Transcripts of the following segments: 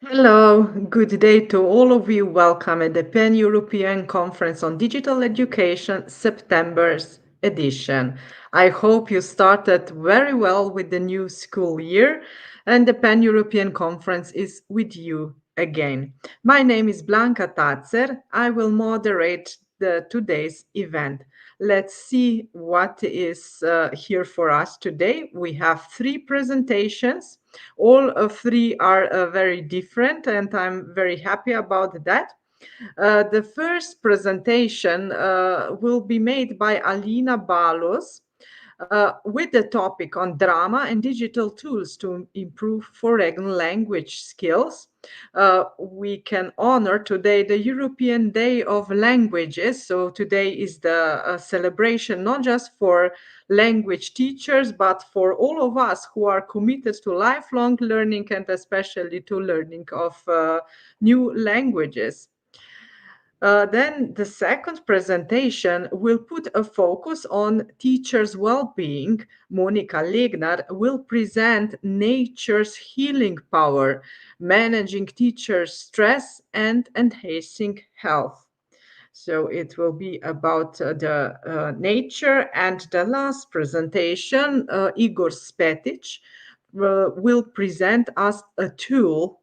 Hello, good day to all of you. Welcome at the Pan-European Conference on Digital Education, September's edition. I hope you started very well with the new school year and the Pan-European Conference is with you again. My name is Blanca Tazer. I will moderate today's event. Let's see what is here for us today. We have three presentations. All three are very different, and I'm very happy about that. The first presentation will be made by Alina Balus with the topic on drama and digital tools to improve foreign language skills. We can honor today the European Day of Languages. So today is the celebration not just for language teachers, but for all of us who are committed to lifelong learning and especially to learning of new languages. Then the second presentation will put a focus on teachers' well-being. Monika Legnar will present nature's healing power, managing teachers' stress and enhancing health. So it will be about the nature. And the last presentation, Igor Spetić will present us a tool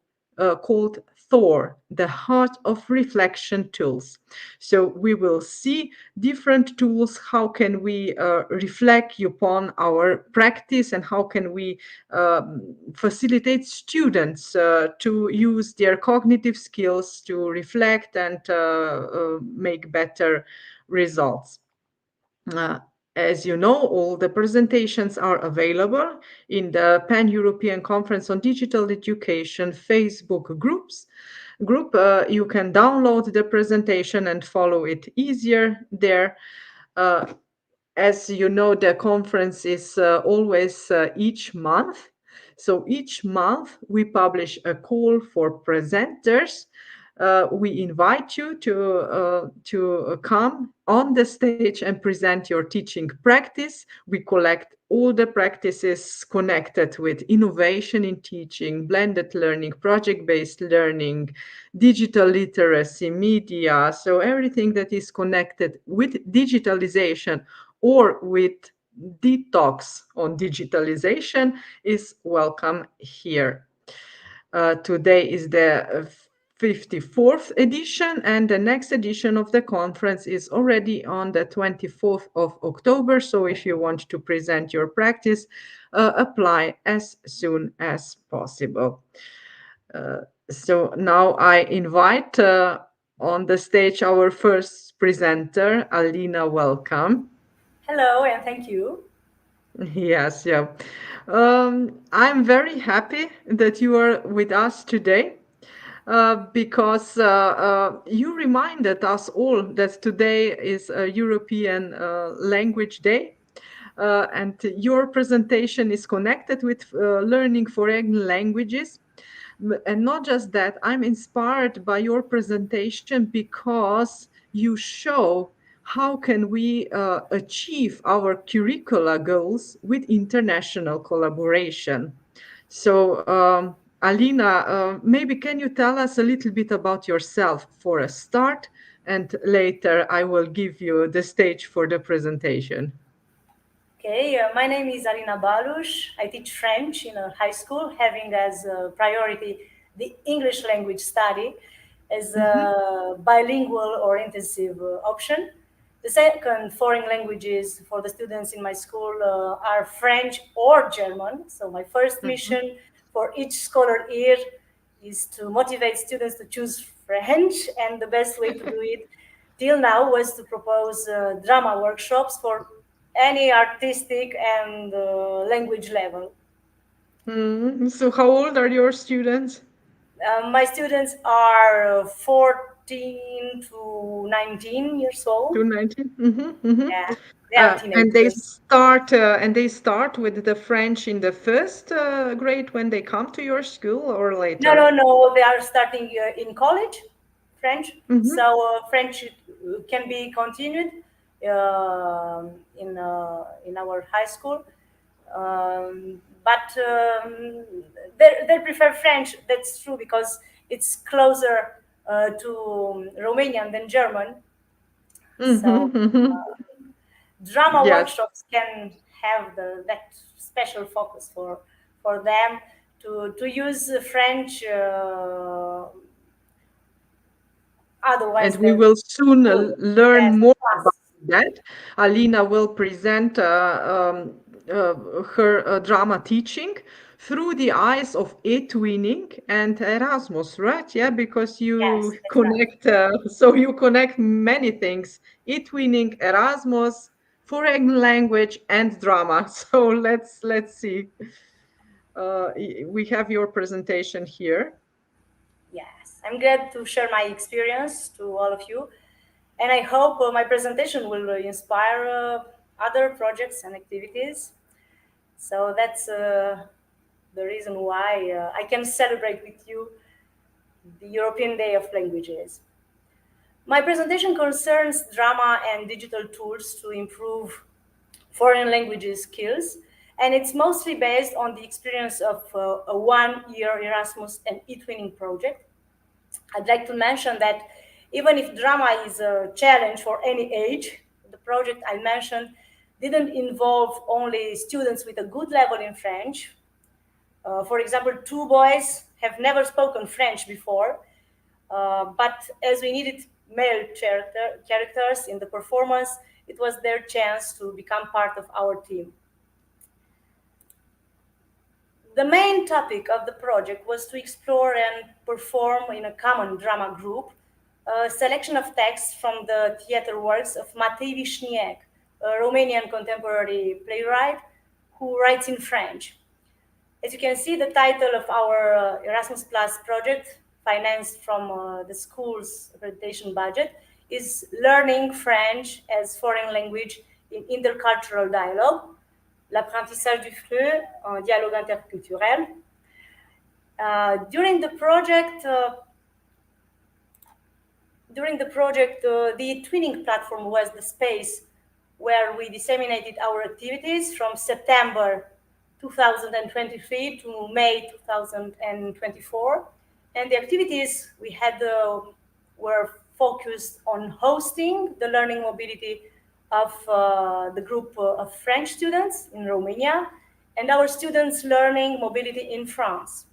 called THOR, the Heart of Reflection Tools. So we will see different tools. How can we reflect upon our practice and how can we facilitate students to use their cognitive skills to reflect and make better results. As you know, all the presentations are available in the Pan-European Conference on Digital Education Facebook group. You can download the presentation and follow it easier there. As you know, the conference is always each month. So each month we publish a call for presenters. We invite you to come on the stage and present your teaching practice. We collect all the practices connected with innovation in teaching, blended learning, project-based learning, digital literacy, media, so everything that is connected with digitalization or with detox on digitalization is welcome here. Today is the 54th edition, and the next edition of the conference is already on the 24th of October. So if you want to present your practice, apply as soon as possible. So now I invite on the stage our first presenter, Alina. Welcome. Hello, and thank you. Yes, yeah. I'm very happy that you are with us today. Because you reminded us all that today is a European Language Day, and your presentation is connected with learning foreign languages. And not just that, I'm inspired by your presentation because you show how can we achieve our curricula goals with international collaboration. So, Alina, maybe can you tell us a little bit about yourself for a start, and later I will give you the stage for the presentation. Okay, my name is Alina Balus. I teach French in a high school, having as a priority the English language study as a bilingual or intensive option. The second foreign languages for the students in my school are French or German. So my first mission for each scholar year is to motivate students to choose French, and the best way to do it till now was to propose drama workshops for any artistic and language level. So how old are your students? My students are 14 to 19 years old. 219? Mm-hmm. Yeah, they are And they teenagers. start with the French in the first grade when they come to your school or No, no, later? no. They are starting in college, French. Mm-hmm. So French can be continued in our high school, but they prefer French. That's true because it's closer to Romanian than German. So Mm-hmm. Mm-hmm. drama Yes. workshops can have that special focus for them to use French And otherwise we than will soon school. learn Yes, more about class. that. Alina will present her drama teaching through the eyes of e-twinning and Erasmus, right? Yeah, because you Yes, that's right. connect, so you connect many things: e-twinning, Erasmus, foreign language, and drama. So let's see. We have your presentation here. Yes, I'm glad to share my experience to all of you, and I hope my presentation will inspire other projects and activities. So that's the reason why I can celebrate with you the European Day of Languages. My presentation concerns drama and digital tools to improve foreign languages skills, and it's mostly based on the experience of a 1 year Erasmus and e-twinning project. I'd like to mention that even if drama is a challenge for any age, the project I mentioned didn't involve only students with a good level in French. For example, two boys have never spoken French before, but as we needed male characters in the performance, it was their chance to become part of our team. The main topic of the project was to explore and perform in a common drama group a selection of texts from the theater works of Matei Vișniec, a Romanian contemporary playwright who writes in French. As you can see, the title of our Erasmus Plus project, financed from the school's accreditation budget, is Learning French as Foreign Language in Intercultural Dialogue, l'apprentissage du FLE en dialogue interculturel. During the project, the twinning platform was the space where we disseminated our activities from September 2023 to May 2024. And the activities we had were focused on hosting the learning mobility of the group of French students in Romania and our students learning mobility in France.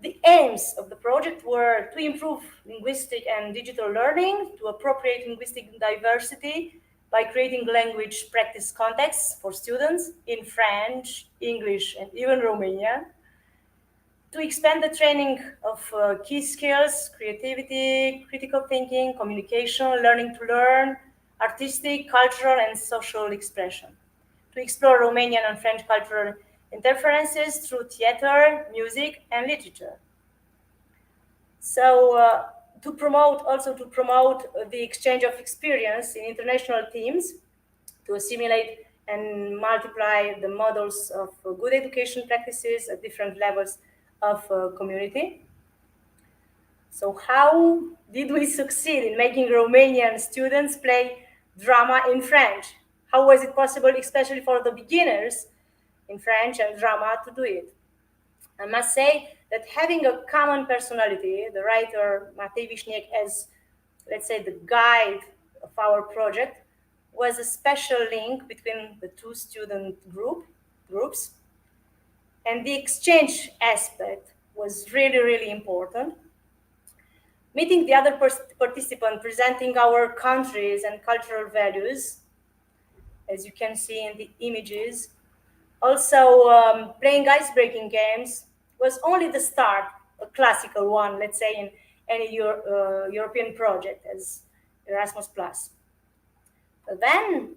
The aims of the project were to improve linguistic and digital learning, to appropriate linguistic diversity by creating language practice contexts for students in French, English, and even Romanian, to expand the training of key skills, creativity, critical thinking, communication, learning to learn, artistic, cultural, and social expression, to explore Romanian and French cultural interferences through theater, music, and literature. So to promote the exchange of experience in international teams, to assimilate and multiply the models of good education practices at different levels of community. So how did we succeed in making Romanian students play drama in French? How was it possible, especially for the beginners in French and drama, to do it? I must say that having a common personality, the writer Matei Vișniec as, let's say, the guide of our project, was a special link between the two student groups. And the exchange aspect was really, really important. Meeting the other participant, presenting our countries and cultural values, as you can see in the images. Also, playing ice-breaking games was only the start a classical one, let's say, in any European project as Erasmus Plus. Then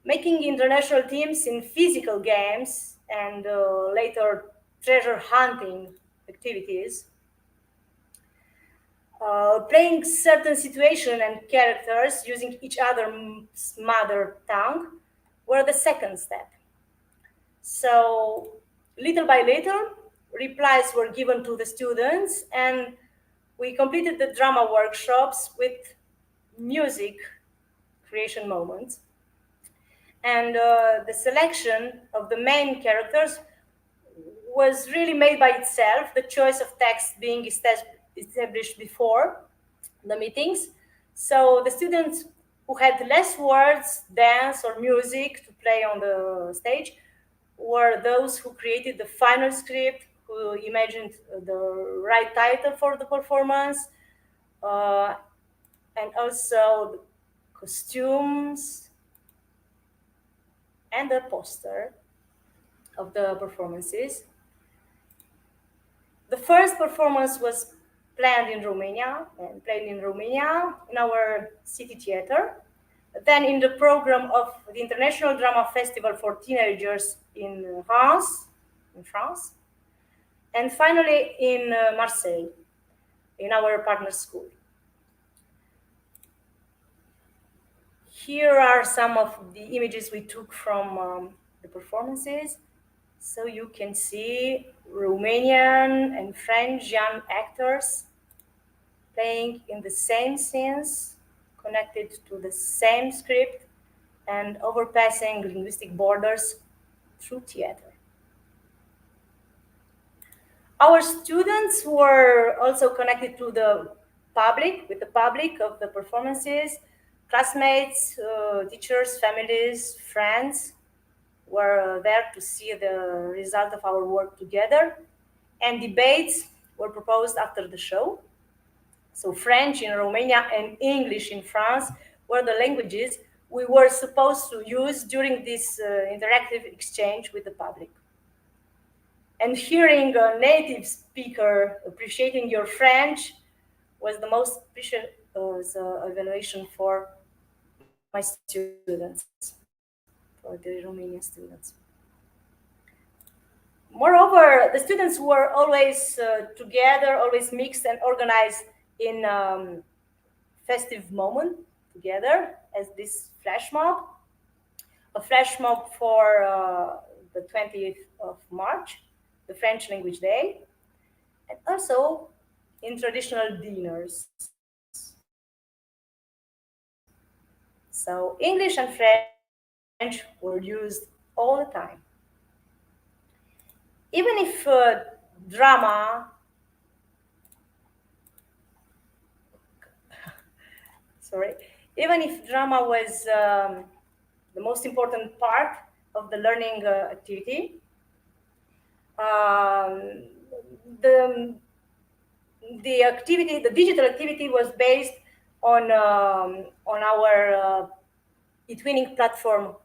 making international teams in physical games and later treasure hunting activities, playing certain situation and characters using each other's mother tongue were the second step. So little by little, replies were given to the students, and we completed the drama workshops with music creation moments. And the selection of the main characters was really made by itself, the choice of text being established before the meetings. So the students who had less words, dance, or music to play on the stage were those who created the final script, who imagined the right title for the performance, uh, and also the costumes and the poster of the performances. The first performance was planned in Romania and played in Romania in our city theater. Then in the program of the International Drama Festival for Teenagers in France, and finally in Marseille, in our partner school. Here are some of the images we took from the performances. So you can see Romanian and French young actors playing in the same scenes, connected to the same script, and overpassing linguistic borders through theater. Our students were also connected to the public, with the public of the performances. Classmates, teachers, families, friends were there to see the result of our work together, and debates were proposed after the show. So French in Romania and English in France were the languages we were supposed to use during this interactive exchange with the public. And hearing a native speaker appreciating your French was the most precious evaluation for my students, for the Romanian students. Moreover, the students were always together, always mixed and organized in festive moment together as this flash mob, a flash mob for the 20th of March, the French Language Day, and also in traditional dinners. So English and French were used all the time. Even if drama sorry, even if drama was the most important part of the learning activity, um, the the digital activity was based on our eTwinning platform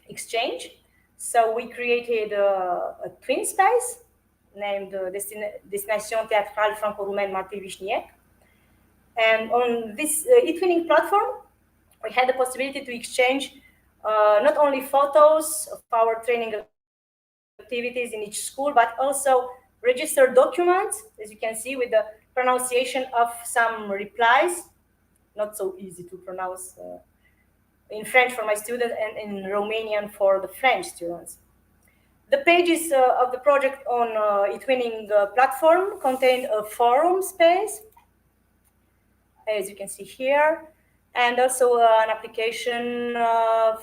exchange. So we created a twin space named Destination Théâtrale Franco-Roumaine Marti-Vișniec. And on this eTwinning platform, we had the possibility to exchange not only photos of our training activities in each school, but also registered documents, as you can see, with the pronunciation of some replies, not so easy to pronounce in French for my students and in Romanian for the French students. The pages of the project on eTwinning platform contained a forum space, as you can see here, and also an application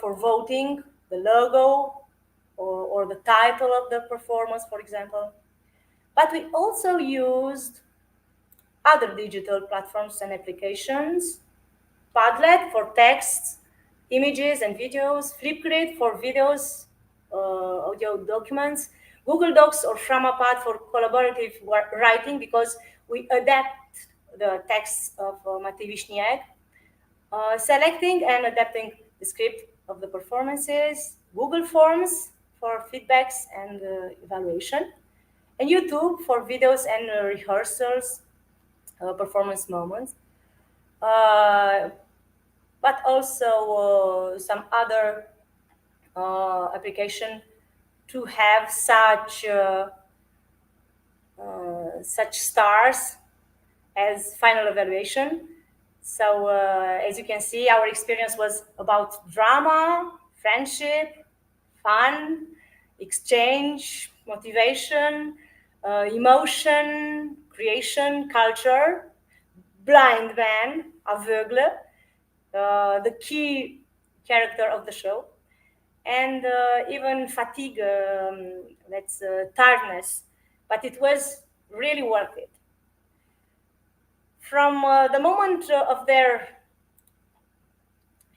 for voting, the logo, or the title of the performance, for example. But we also used other digital platforms and applications, Padlet for texts, images and videos, Flipgrid for videos, audio documents, Google Docs or Framapad for collaborative writing, because we adapt the texts of Marti-Vișniec, selecting and adapting the script of the performances, Google Forms for feedbacks and evaluation, and YouTube for videos and rehearsals, performance moments, uh, but also some other application to have such stars as final evaluation. So, as you can see, our experience was about drama, friendship, fun, exchange, motivation, emotion, creation, culture, blind man, aveugle, the key character of the show, and even fatigue, that's tiredness. But it was really worth it. From the moment of their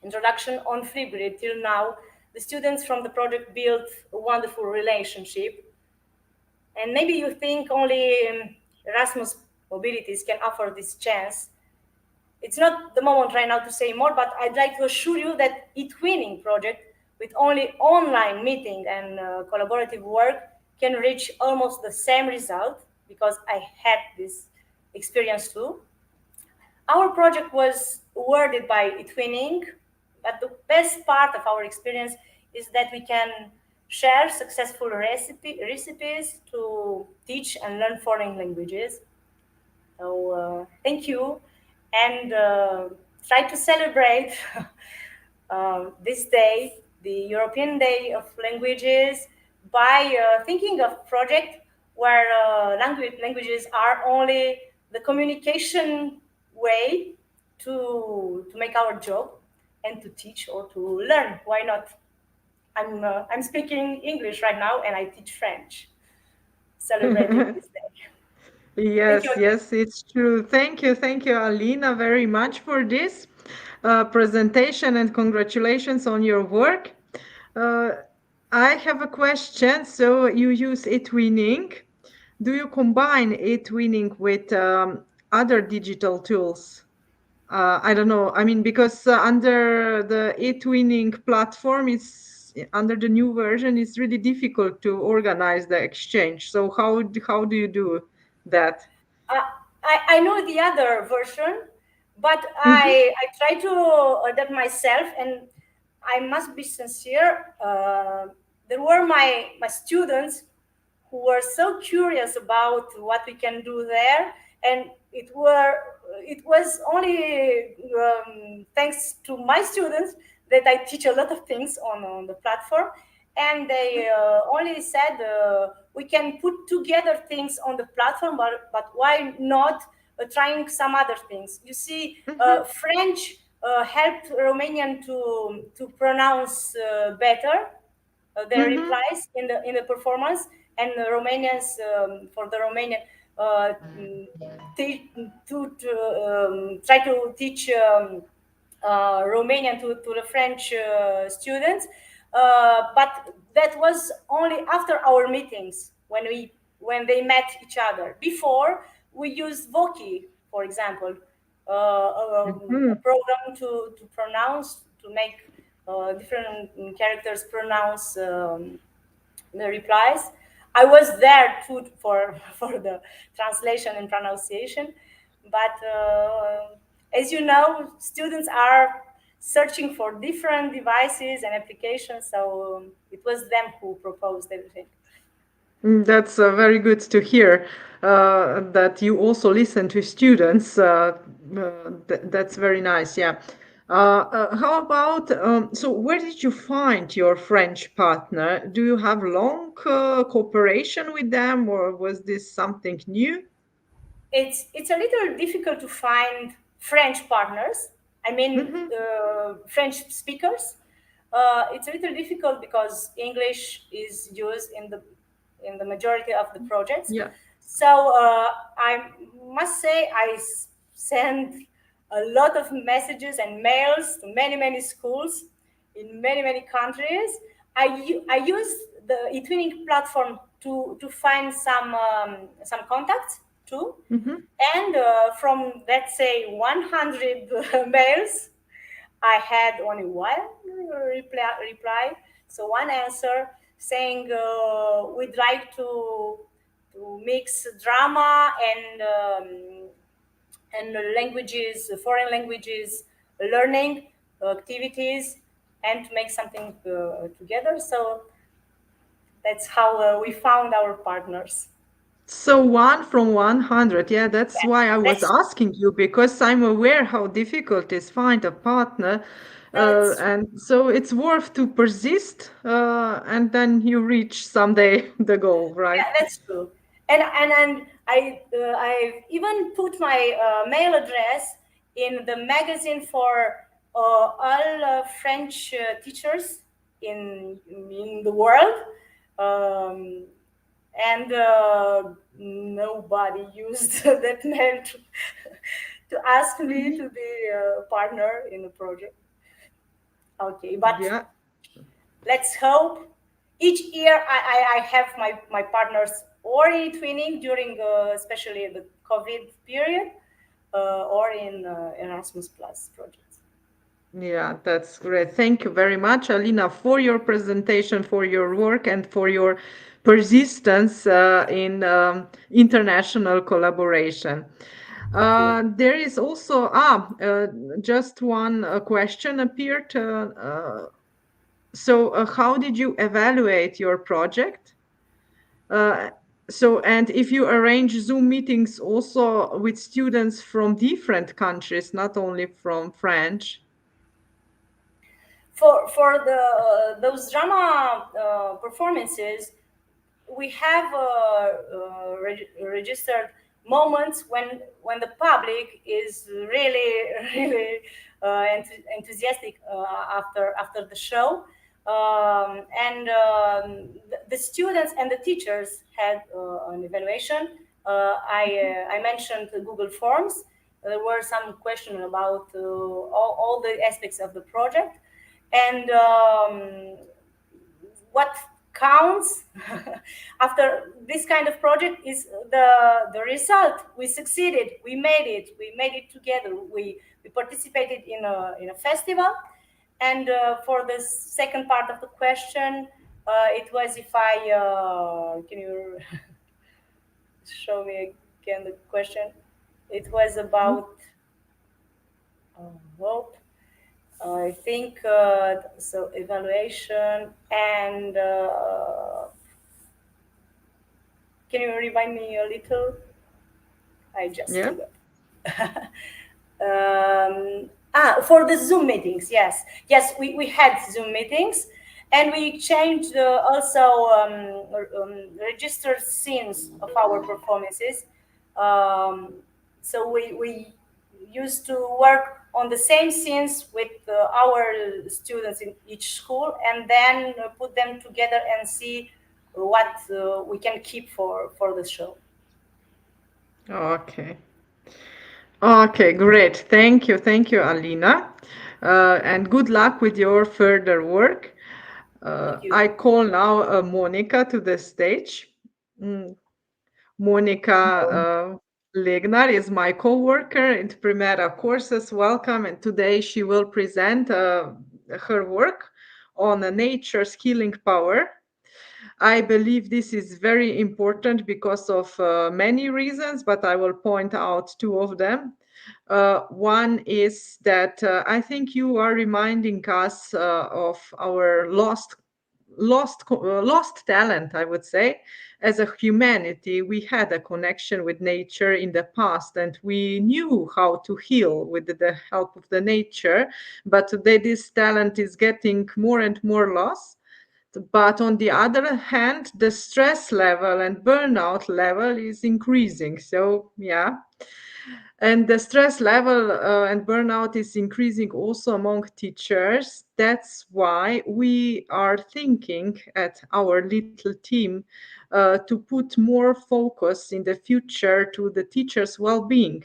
introduction on Flipgrid till now, the students from the project built a wonderful relationship. And maybe you think only Erasmus mobilities can offer this chance. It's not the moment right now to say more, but I'd like to assure you that eTwinning project with only online meeting and collaborative work can reach almost the same result, because I had this experience too. Our project was awarded by eTwinning, but the best part of our experience is that we can share successful recipes to teach and learn foreign languages. So thank you, and try to celebrate this day, the European Day of Languages, by thinking of project where languages are only the communication way to make our job and to teach or to learn. Why not? I'm speaking English right now, and I teach French, celebrating this day. Thank you Yes, again. yes, it's true. Thank you, Alina, very much for this presentation and congratulations on your work. Uh, I have a question. So you use eTwinning. Do you combine eTwinning with other digital tools? I don't know. I mean, because under the eTwinning platform, it's under the new version, it's really difficult to organize the exchange. So how do you do that? Uh, I know the other version, but Mm-hmm, I try to adapt myself, and I must be sincere. There were my students who were so curious about what we can do there, and it was only thanks to my students that I teach a lot of things on the platform, and they only said we can put together things on the platform, but why not trying some other things? You see, mm-hmm, French helped Romanian to pronounce better their mm-hmm, replies in the performance, and the Romanians, for the Romanian, uh, mm, to try to teach Romanian to the French students, but that was only after our meetings, when they met each other. Before, we used Voki, for example, a mm-hmm. program to pronounce, to make different characters pronounce the replies. I was there too for for the translation and pronunciation, but as you know, students are searching for different devices and applications, so it was them who proposed everything. That's very good to hear that you also listen to students. That's very nice. Yeah. How about so? Where did you find your French partner? Do you have long cooperation with them, or was this something new? It's a little difficult to find French partners. I mean, Mm-hmm. French speakers. It's a little difficult because English is used in the majority of the projects. Yeah. So I must say send a lot of messages and mails to many schools in many countries. I use the eTwinning platform to find some contacts too, Mm-hmm. and from, let's say, 100 mails, I had only one reply, so one answer saying we'd like to mix drama and languages, foreign languages, learning activities, and to make something together. So that's how we found our partners. So one from 100, yeah, that's Yeah, why I was that's asking you because I'm aware how difficult it is find a partner, that's and so it's worth to persist, and then you reach someday the goal, right? Yeah, that's true. And I even put my mail address in the magazine for all French teachers in the world, um, and nobody used that mail to ask me Mhm. to be a partner in the project. Okay, but Yeah, let's hope each year I have my partners or in twinning during especially the COVID period or in Erasmus Plus projects. yeah, that's great. Thank you very much, Alina, for your presentation, for your work, and for your persistence in international collaboration. Thank you. There is also just one question appeared. How did you evaluate your project? Uh, and if you arrange Zoom meetings also with students from different countries, not only from French. For the those drama performances, we have registered moments when the public is really really enthusiastic after the show, and the students and the teachers had an evaluation. I mentioned the Google Forms. There were some questions about all the aspects of the project, and what counts after this kind of project is the result. We succeeded, we made it together, we participated in a festival. And for the second part of the question, it was if I can you show me again the question? It was Mhm. about hope. I think so. Evaluation and can you remind me a little? I just Yeah. forgot. For the Zoom meetings, yes, yes, we had Zoom meetings, and we changed also registered scenes of our performances. Um, so we used to work on the same scenes with our students in each school, and then put them together and see what we can keep for the show. Okay. Okay, great. Thank you, Alina. And good luck with your further work. Thank you. I call now Monika to the stage. Mm, Monika Legnar is my co-worker in Primera courses. Welcome. And today she will present her work on nature's healing power. I believe this is very important because of many reasons, but I will point out two of them. One is that I think you are reminding us of our lost talent, I would say. As a humanity, we had a connection with nature in the past, and we knew how to heal with the help of the nature. But today, this talent is getting more and more lost. But on the other hand, the stress level and burnout level is increasing. So, yeah. And the stress level and burnout is increasing also among teachers. That's why we are thinking at our little team to put more focus in the future to the teachers' well being.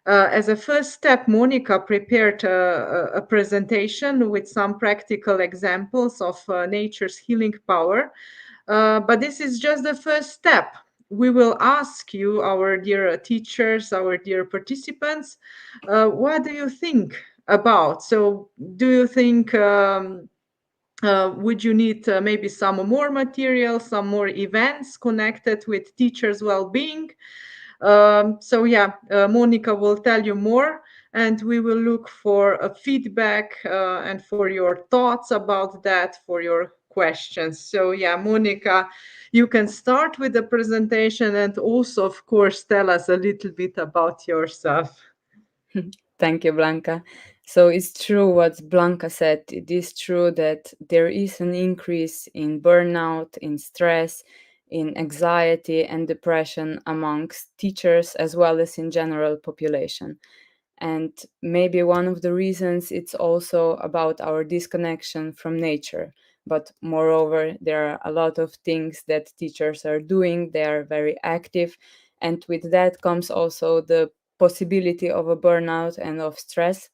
As a first step, Monika prepared a presentation with some practical examples of nature's healing power. But this is just the first step. We will ask you, our dear teachers, our dear participants, what do you think about? So, do you think Would you need maybe some more material, some more events connected with teachers' well-being? So yeah, Monika will tell you more, and we will look for a feedback and for your thoughts about that, for your questions. So yeah, Monika, you can start with the presentation and also, of course, tell us a little bit about yourself. Thank you, Blanca. So it's true what Blanca said. It is true that there is an increase in burnout, in stress, in anxiety and depression amongst teachers as well as in general population. And maybe one of the reasons it's also about our disconnection from nature. But moreover, there are a lot of things that teachers are doing. They are very active. And with that comes also the possibility of a burnout and of stress.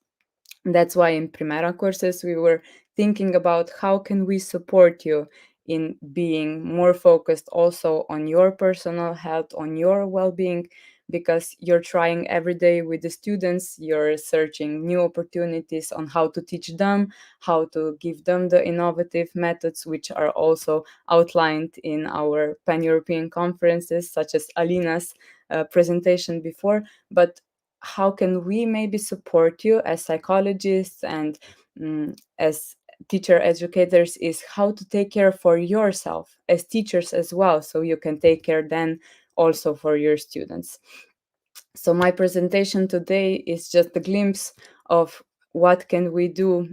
That's why in Primera courses we were thinking about how can we support you in being more focused also on your personal health, on your well-being, because you're trying every day with the students, you're searching new opportunities on how to teach them, how to give them the innovative methods which are also outlined in our pan-European conferences, such as Alina's presentation before. But how can we maybe support you as psychologists and as teacher educators is how to take care for yourself as teachers as well, so you can take care then also for your students. So my presentation today is just a glimpse of what can we do,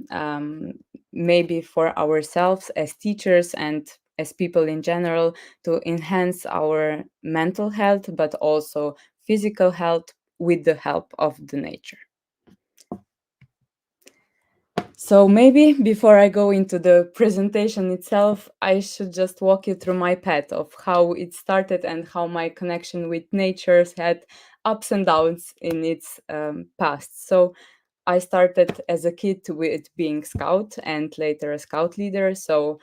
maybe for ourselves as teachers and as people in general, to enhance our mental health but also physical health with the help of the nature. So maybe before I go into the presentation itself, I should just walk you through my path of how it started and how my connection with nature had ups and downs in its past. So I started as a kid with being scout and later a scout leader. So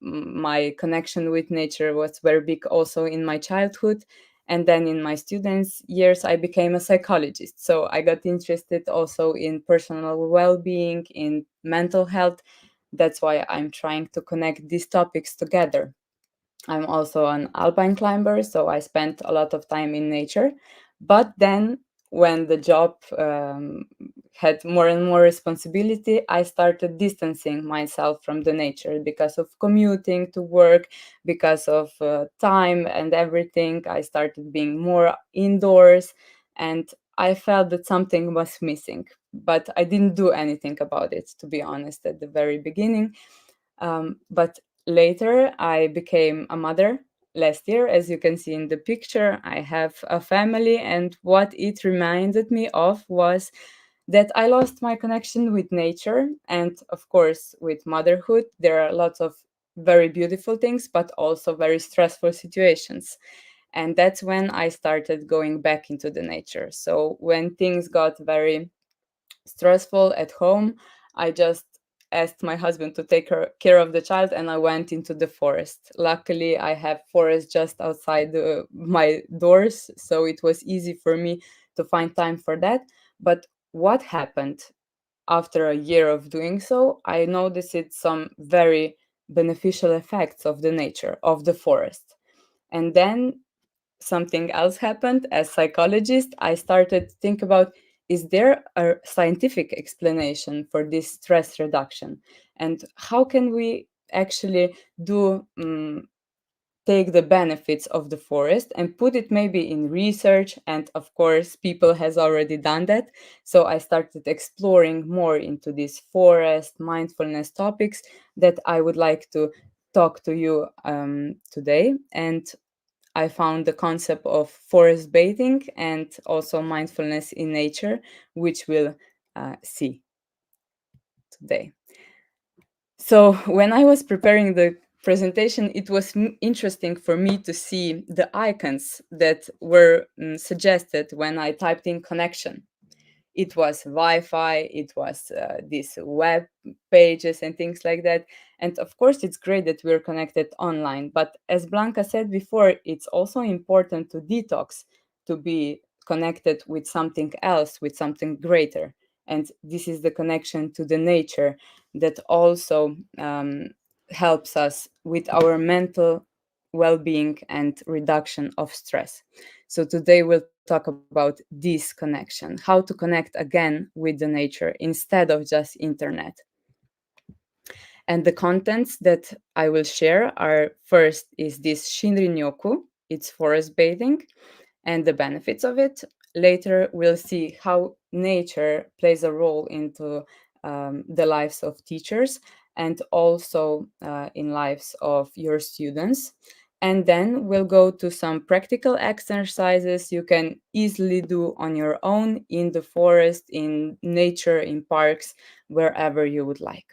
my connection with nature was very big also in my childhood. And then in my students' years, I became a psychologist. So I got interested also in personal well being, in mental health. That's why I'm trying to connect these topics together. I'm also an alpine climber, so I spent a lot of time in nature. But then, when the job had more and more responsibility, I started distancing myself from the nature because of commuting to work, because of time and everything. I started being more indoors, and I felt that something was missing. But I didn't do anything about it, to be honest, at the very beginning. But later, I became a mother last year. As you can see in the picture, I have a family, and what it reminded me of was that I lost my connection with nature. And of course, with motherhood, there are lots of very beautiful things, but also very stressful situations. And that's when I started going back into the nature. So when things got very stressful at home, I just asked my husband to take care of the child and I went into the forest. Luckily, I have forest just outside my doors, so it was easy for me to find time for that. But what happened after a year of doing so, I noticed some very beneficial effects of the nature, of the forest. And then something else happened. As psychologist, I started to think about, is there a scientific explanation for this stress reduction, and how can we actually do take the benefits of the forest and put it maybe in research. And of course, people has already done that, so I started exploring more into these forest mindfulness topics that I would like to talk to you today. And I found the concept of forest bathing and also mindfulness in nature, which we'll see today. So, when I was preparing the presentation, it was interesting for me to see the icons that were suggested when I typed in connection. It was Wi-Fi, it was these web pages and things like that. And of course, it's great that we're connected online. But as Blanca said before, it's also important to detox, to be connected with something else, with something greater. And this is the connection to the nature. that also helps us with our mental well-being and reduction of stress. So today we'll talk about this connection, how to connect again with the nature instead of just internet. And the contents that I will share are, first is this Shinrin-yoku, it's forest bathing, and the benefits of it. Later, we'll see how nature plays a role into the lives of teachers and also in lives of your students. And then we'll go to some practical exercises you can easily do on your own in the forest, in nature, in parks, wherever you would like.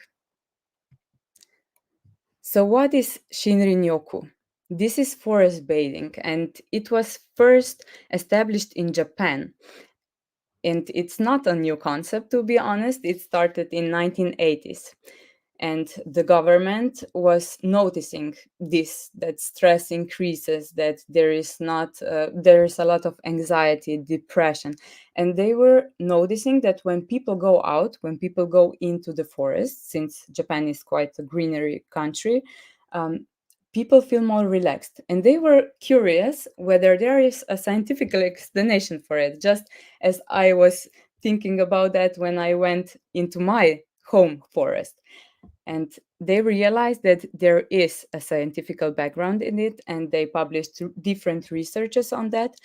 So, what is Shinrin-yoku? This is forest bathing, and it was first established in Japan. And it's not a new concept, to be honest. It started in 1980s, and the government was noticing this, that stress increases, that there is a lot of anxiety, depression, and they were noticing that when people go out, when people go into the forest, since Japan is quite a greenery country, um, people feel more relaxed, and they were curious whether there is a scientific explanation for it, just as I was thinking about that when I went into my home forest. And they realized that there is a scientific background in it, and they published different researches on that.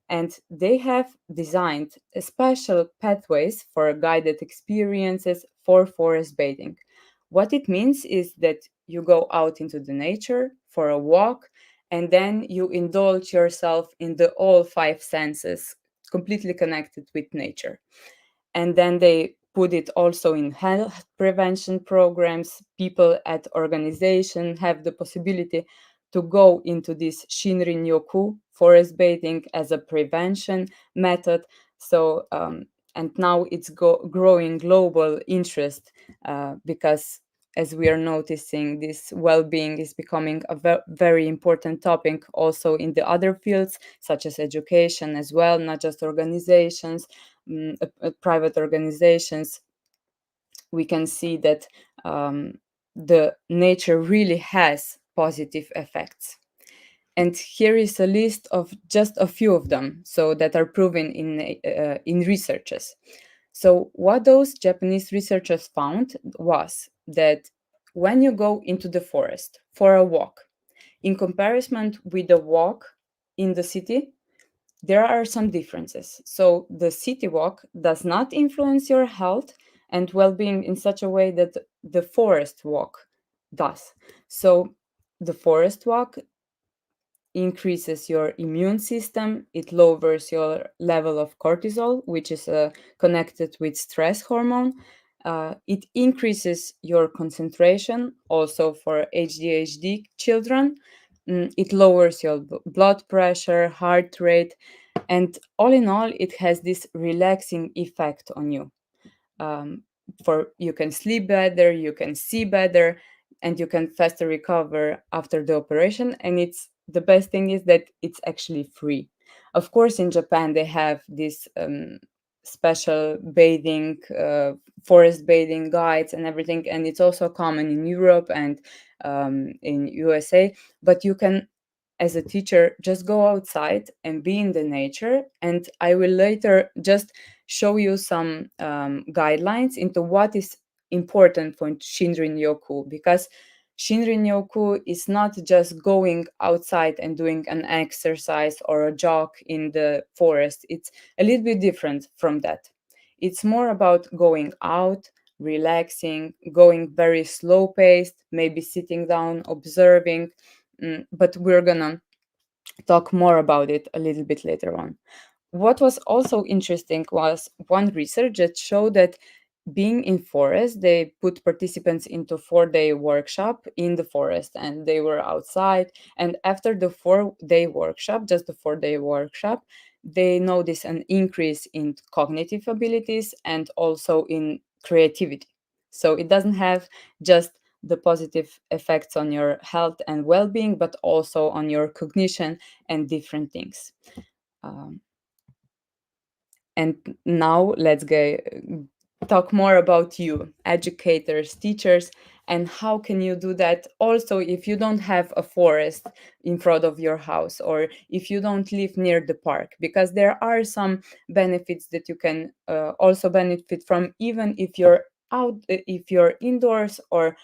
And they have designed special pathways for guided experiences for forest bathing. What it means is that you go out into the nature for a walk, and then you indulge yourself in the all five senses, completely connected with nature. And then they put it also in health prevention programs. People at organization have the possibility to go into this Shinrin Yoku forest bathing as a prevention method. So and now it's growing global interest because as we are noticing, this well-being is becoming a very important topic also in the other fields, such as education as well, not just organizations, private organizations. We can see that the nature really has positive effects. And here is a list of just a few of them, so that are proven in researches. So what those Japanese researchers found was that when you go into the forest for a walk, in comparison with a walk in the city, there are some differences. So the city walk does not influence your health and well-being in such a way that the forest walk does. So the forest walk increases your immune system, it lowers your level of cortisol, which is connected with stress hormone. It increases your concentration, also for ADHD children. It lowers your blood pressure, heart rate, and all in all, it has this relaxing effect on you. um, for you can sleep better, you can see better, and you can faster recover after the operation. And it's the best thing is that it's actually free. Of course, in Japan they have this special bathing, forest bathing guides and everything, and it's also common in Europe and in USA. But you can, as a teacher, just go outside and be in the nature. And I will later just show you some guidelines into what is important for Shinrin Yoku, because Shinrin Yoku is not just going outside and doing an exercise or a jog in the forest. It's a little bit different from that. It's more about going out, relaxing, going very slow paced, maybe sitting down, observing. But we're gonna talk more about it a little bit later on. What was also interesting was one research that showed that being in forest, they put participants into 4-day workshop in the forest, and they were outside. And after the 4-day workshop, just the 4-day workshop, they noticed an increase in cognitive abilities and also in creativity. So it doesn't have just the positive effects on your health and well-being, but also on your cognition and different things. Um, and now let's talk more about you, educators, teachers, and how can you do that also if you don't have a forest in front of your house or if you don't live near the park, because there are some benefits that you can also benefit from even if you're out, if you're indoors, or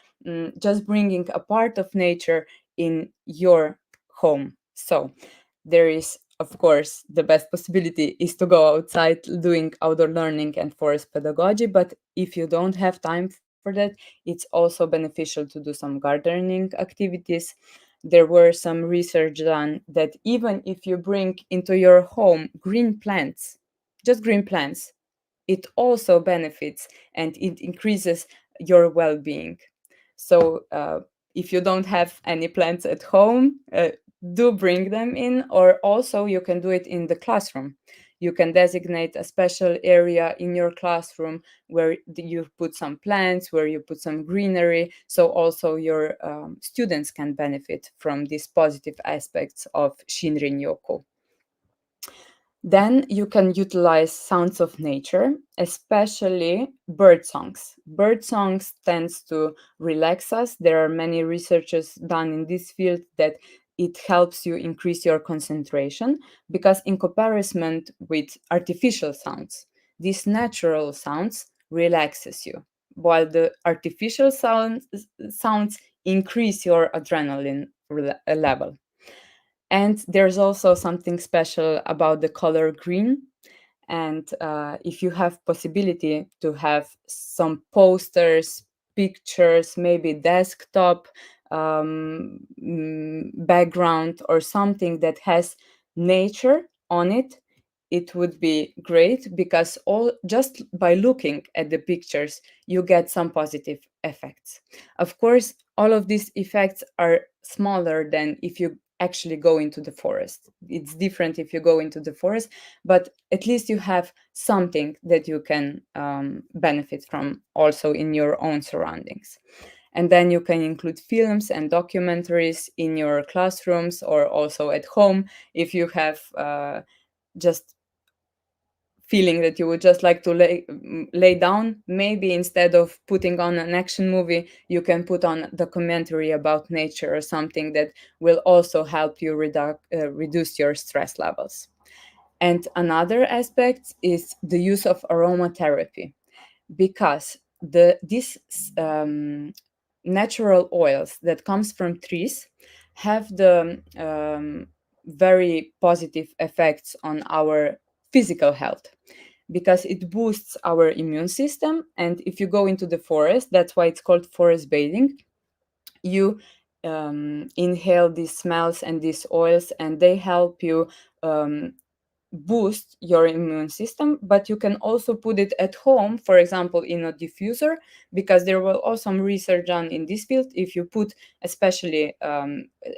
just bringing a part of nature in your home. So there is, of course, the best possibility is to go outside doing outdoor learning and forest pedagogy. But if you don't have time for that, it's also beneficial to do some gardening activities. There were some research done that even if you bring into your home green plants, just green plants, it also benefits and it increases your well-being. So if you don't have any plants at home, do bring them in, or also you can do it in the classroom. You can designate a special area in your classroom where you put some plants, where you put some greenery, so also your students can benefit from these positive aspects of Shinrin Yoku. Then you can utilize sounds of nature, especially bird songs. Bird songs tends to relax us. There are many researches done in this field that it helps you increase your concentration, because in comparison with artificial sounds, these natural sounds relaxes you, while the artificial sounds increase your adrenaline level. And there's also something special about the color green. And if you have possibility to have some posters, pictures, maybe desktop background or something that has nature on it, it would be great, because all just by looking at the pictures you get some positive effects. Of course, all of these effects are smaller than if you actually go into the forest. It's different if you go into the forest, but at least you have something that you can benefit from also in your own surroundings. And then you can include films and documentaries in your classrooms or also at home if you have just feeling that you would just like to lay down. Maybe instead of putting on an action movie, you can put on a documentary about nature or something that will also help you reduce your stress levels. And another aspect is the use of aromatherapy, because these natural oils that comes from trees have the very positive effects on our physical health, because it boosts our immune system. And if you go into the forest, that's why it's called forest bathing, you inhale these smells and these oils, and they help you boost your immune system. But you can also put it at home, for example in a diffuser, because there will also some research done in this field. If you put especially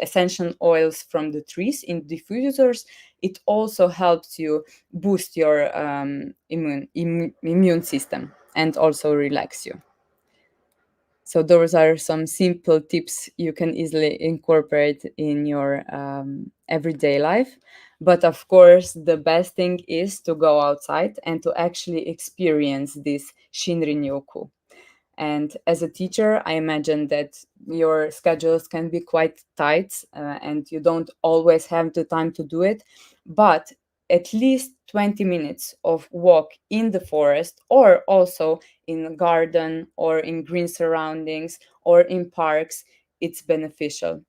essential oils from the trees in diffusers, it also helps you boost your immune system and also relax you. So those are some simple tips you can easily incorporate in your everyday life. But of course, the best thing is to go outside and to actually experience this Shinrin Yoku. And as a teacher, I imagine that your schedules can be quite tight and you don't always have the time to do it. But at least 20 minutes of walk in the forest, or also in a garden or in green surroundings or in parks, it's beneficial.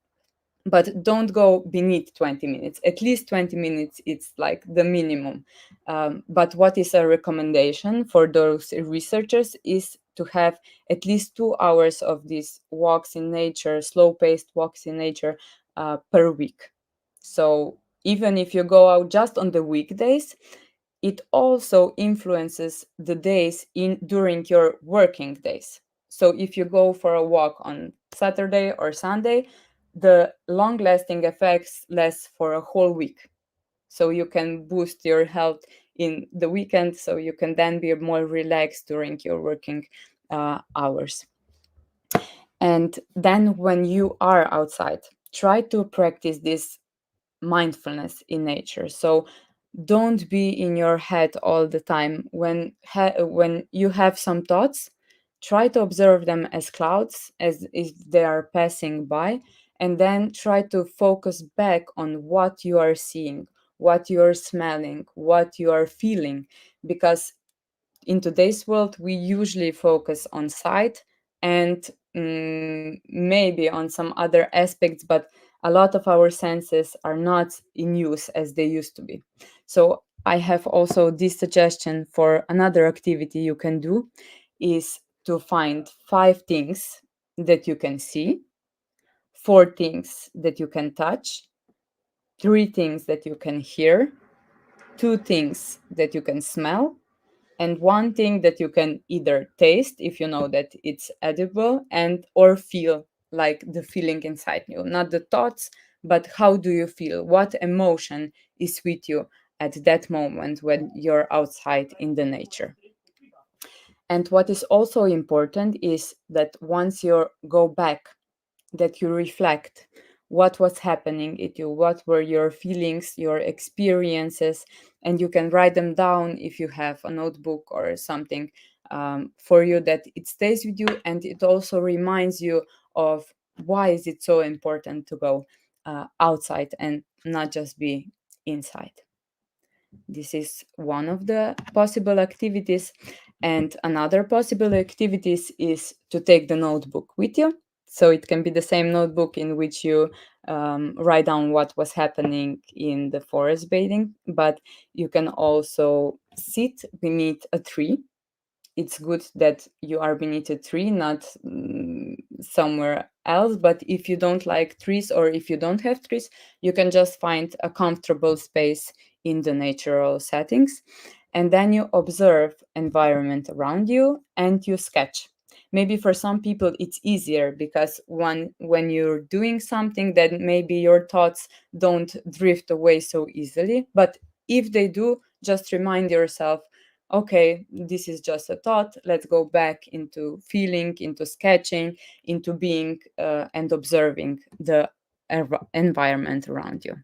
But don't go beneath 20 minutes. At least 20 minutes, it's like the minimum. But what is a recommendation for those researchers is to have at least 2 hours of these walks in nature, slow paced walks in nature per week. So even if you go out just on the weekdays, it also influences the days in during your working days. So if you go for a walk on Saturday or Sunday, the long lasting effects last for a whole week. So you can boost your health in the weekend, so you can then be more relaxed during your working hours. And then when you are outside, try to practice this mindfulness in nature. So Don't be in your head all the time. When you have some thoughts, try to observe them as clouds, as if they are passing by, and then try to focus back on what you are seeing, what you are smelling, what you are feeling. Because in today's world, we usually focus on sight and maybe on some other aspects, but a lot of our senses are not in use as they used to be. So I have also this suggestion for another activity you can do is to find 5 things that you can see, 4 things that you can touch, 3 things that you can hear, 2 things that you can smell, and 1 thing that you can either taste if you know that it's edible, and or feel, like the feeling inside you, not the thoughts, but how do you feel, what emotion is with you at that moment when you're outside in the nature. And what is also important is that once you go back, that you reflect what was happening at you, what were your feelings, your experiences, and you can write them down if you have a notebook or something for you, that it stays with you, and it also reminds you of why is it so important to go outside and not just be inside. This is one of the possible activities. And another possible activities is to take the notebook with you. So it can be the same notebook in which you write down what was happening in the forest bathing, but you can also sit beneath a tree. It's good that you are beneath a tree, not somewhere else. But if you don't like trees, or if you don't have trees, you can just find a comfortable space in the natural settings, and then you observe environment around you and you sketch. Maybe for some people it's easier, because when you're doing something, then maybe your thoughts don't drift away so easily. But if they do, just remind yourself, okay, this is just a thought. Let's go back into feeling, into sketching, into being and observing the environment around you.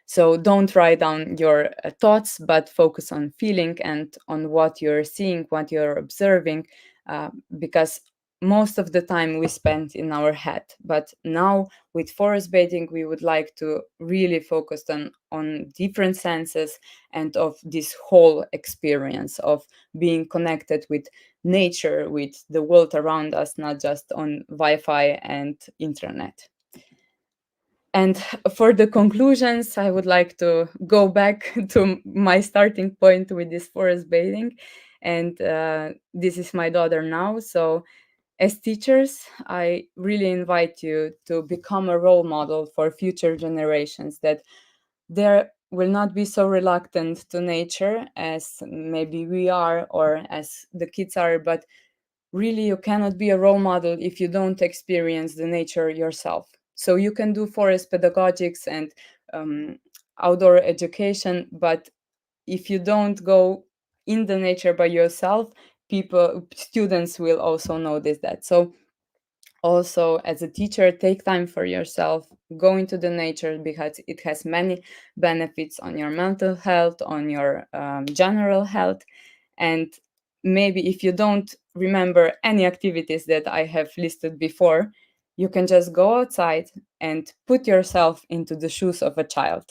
So don't write down your thoughts, but focus on feeling and on what you're seeing, what you're observing, because most of the time we spend in our head. But now with forest bathing, we would like to really focus on different senses and of this whole experience of being connected with nature, with the world around us, not just on Wi-Fi and internet. And for the conclusions, I would like to go back to my starting point with this forest bathing. And this is my daughter now. So, as teachers, I really invite you to become a role model for future generations, that they will not be so reluctant to nature as maybe we are or as the kids are, but really you cannot be a role model if you don't experience the nature yourself. So you can do forest pedagogics and outdoor education, but if you don't go in the nature by yourself, students will also notice that. So also as a teacher, take time for yourself, go into the nature, because it has many benefits on your mental health, on your general health. And maybe if you don't remember any activities that I have listed before, you can just go outside and put yourself into the shoes of a child,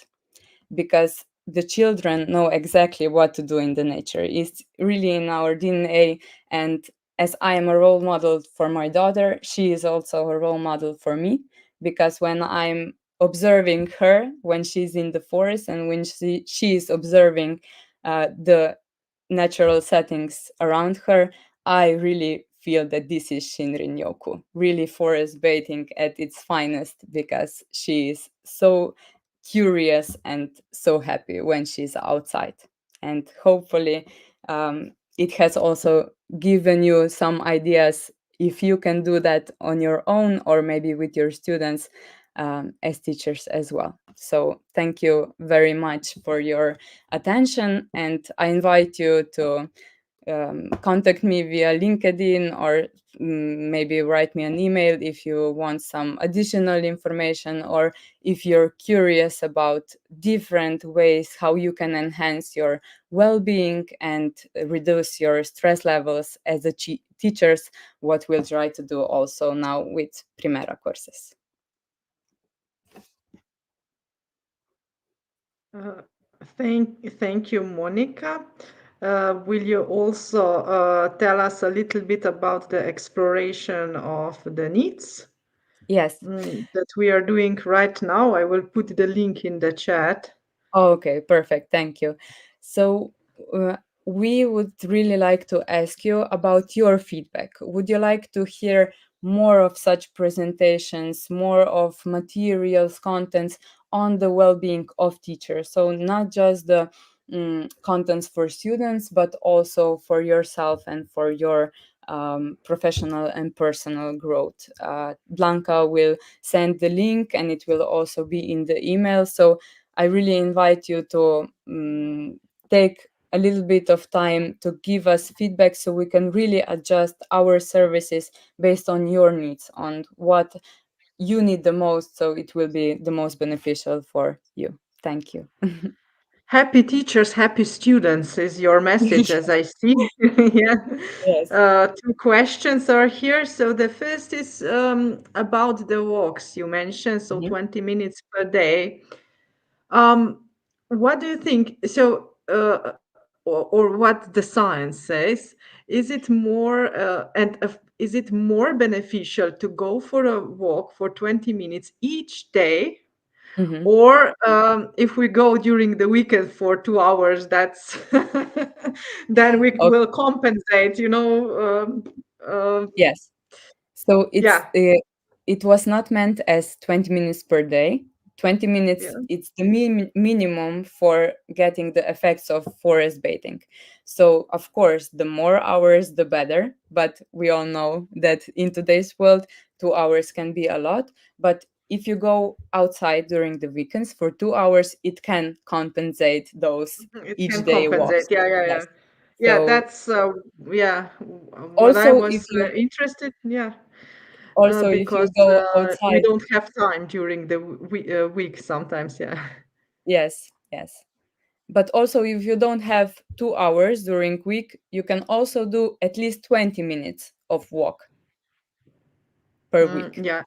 because the children know exactly what to do in the nature. It's really in our DNA. And as I am a role model for my daughter, she is also a role model for me, because when I'm observing her when she's in the forest, and when she is observing the natural settings around her, I really feel that this is Shinrin Yoku, really forest bathing at its finest, because she is so curious and so happy when she's outside. And hopefully, it has also given you some ideas if you can do that on your own, or maybe with your students as teachers as well. So, thank you very much for your attention, and I invite you to contact me via LinkedIn, or maybe write me an email if you want some additional information, or if you're curious about different ways how you can enhance your well-being and reduce your stress levels as a teachers, what we'll try to do also now with Primera courses. Uh, thank you, Monica. Will you also tell us a little bit about the exploration of the needs Yes. that we are doing right now? I will put the link in the chat. Okay, perfect. Thank you. So, uh, we would really like to ask you about your feedback. Would you like to hear more of such presentations, more of materials, contents on the well-being of teachers? So, not just the contents for students, but also for yourself and for your professional and personal growth. Blanca will send the link, and it will also be in the email. So, I really invite you to take a little bit of time to give us feedback so we can really adjust our services based on your needs, on what you need the most, so it will be the most beneficial for you. Thank you. Happy teachers, happy students is your message, as I see. Yeah. Yes. Two questions are here. So the first is about the walks you mentioned, so Mhm. 20 minutes per day. Um, what do you think? So, or what the science says, is it more is it more beneficial to go for a walk for 20 minutes each day, Mhm. or if we go during the weekend for 2 hours, that's then we Okay. will compensate, you know. Yes. So Yeah, it was not meant as 20 minutes per day. 20 minutes, yeah. it's the minimum for getting the effects of forest bathing. So of course, the more hours, the better. But we all know that in today's world, 2 hours can be a lot. But if you go outside during the weekends for 2 hours, it can compensate those It each can day compensate. walks. Yeah, yeah, yeah. Yes. Yeah, So that's yeah, what I also if was you interested, yeah, also if you because go we outside. don't have time during the week sometimes. Yeah. Yes, yes. But also if you don't have 2 hours during week, you can also do at least 20 minutes of walk per week. Yeah.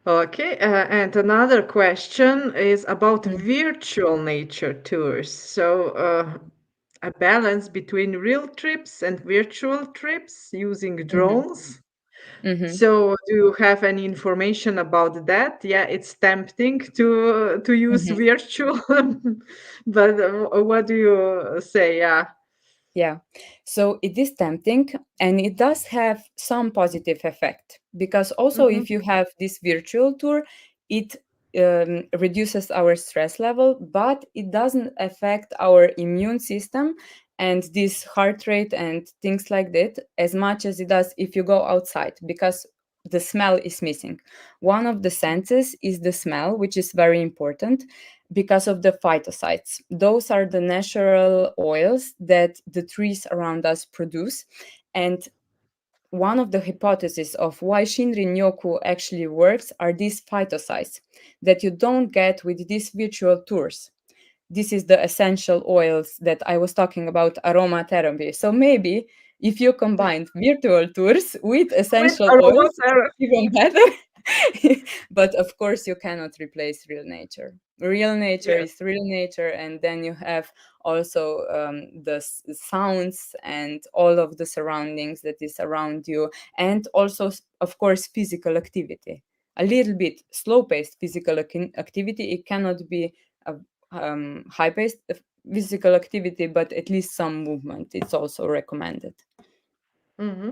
Okay, and another question is about Mm-hmm. virtual nature tours. So, a balance between real trips and virtual trips using drones. Mm-hmm. So, do you have any information about that? Yeah, it's tempting to use Mm-hmm. virtual, but what do you say? Yeah. Yeah. So it is tempting, and it does have some positive effect, because also Mm-hmm. if you have this virtual tour, it reduces our stress level, but it doesn't affect our immune system and this heart rate and things like that as much as it does if you go outside, because the smell is missing. One of the senses is the smell, which is very important because of the phytocytes. Those are the natural oils that the trees around us produce. And one of the hypotheses of why Shinrin Yoku actually works are these phytocytes that you don't get with these virtual tours. This is the essential oils that I was talking about, aromatherapy. So maybe if you combine virtual tours with With essential oils, it's aromatherapy. even better. But of course, you cannot replace real nature. Real nature Yes. is real nature, and then you have also the sounds and all of the surroundings that is around you, and also, of course, physical activity. A little bit slow-paced physical activity. It cannot be a high-paced physical activity, but at least some movement. It's also recommended. Mm-hmm.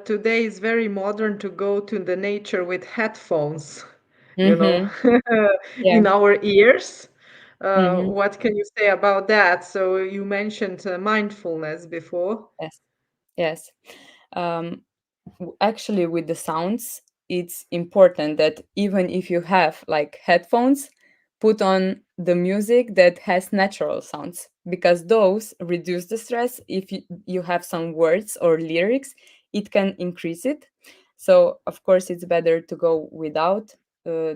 Today is very modern to go to the nature with headphones, you know, Mm-hmm. Yeah. in our ears. Mm-hmm. What can you say about that? So you mentioned mindfulness before. Yes. Yes. Um, Actually, with the sounds, it's important that even if you have like headphones, put on the music that has natural sounds, because those reduce the stress. If you have some words or lyrics, it can increase it. So of course it's better to go without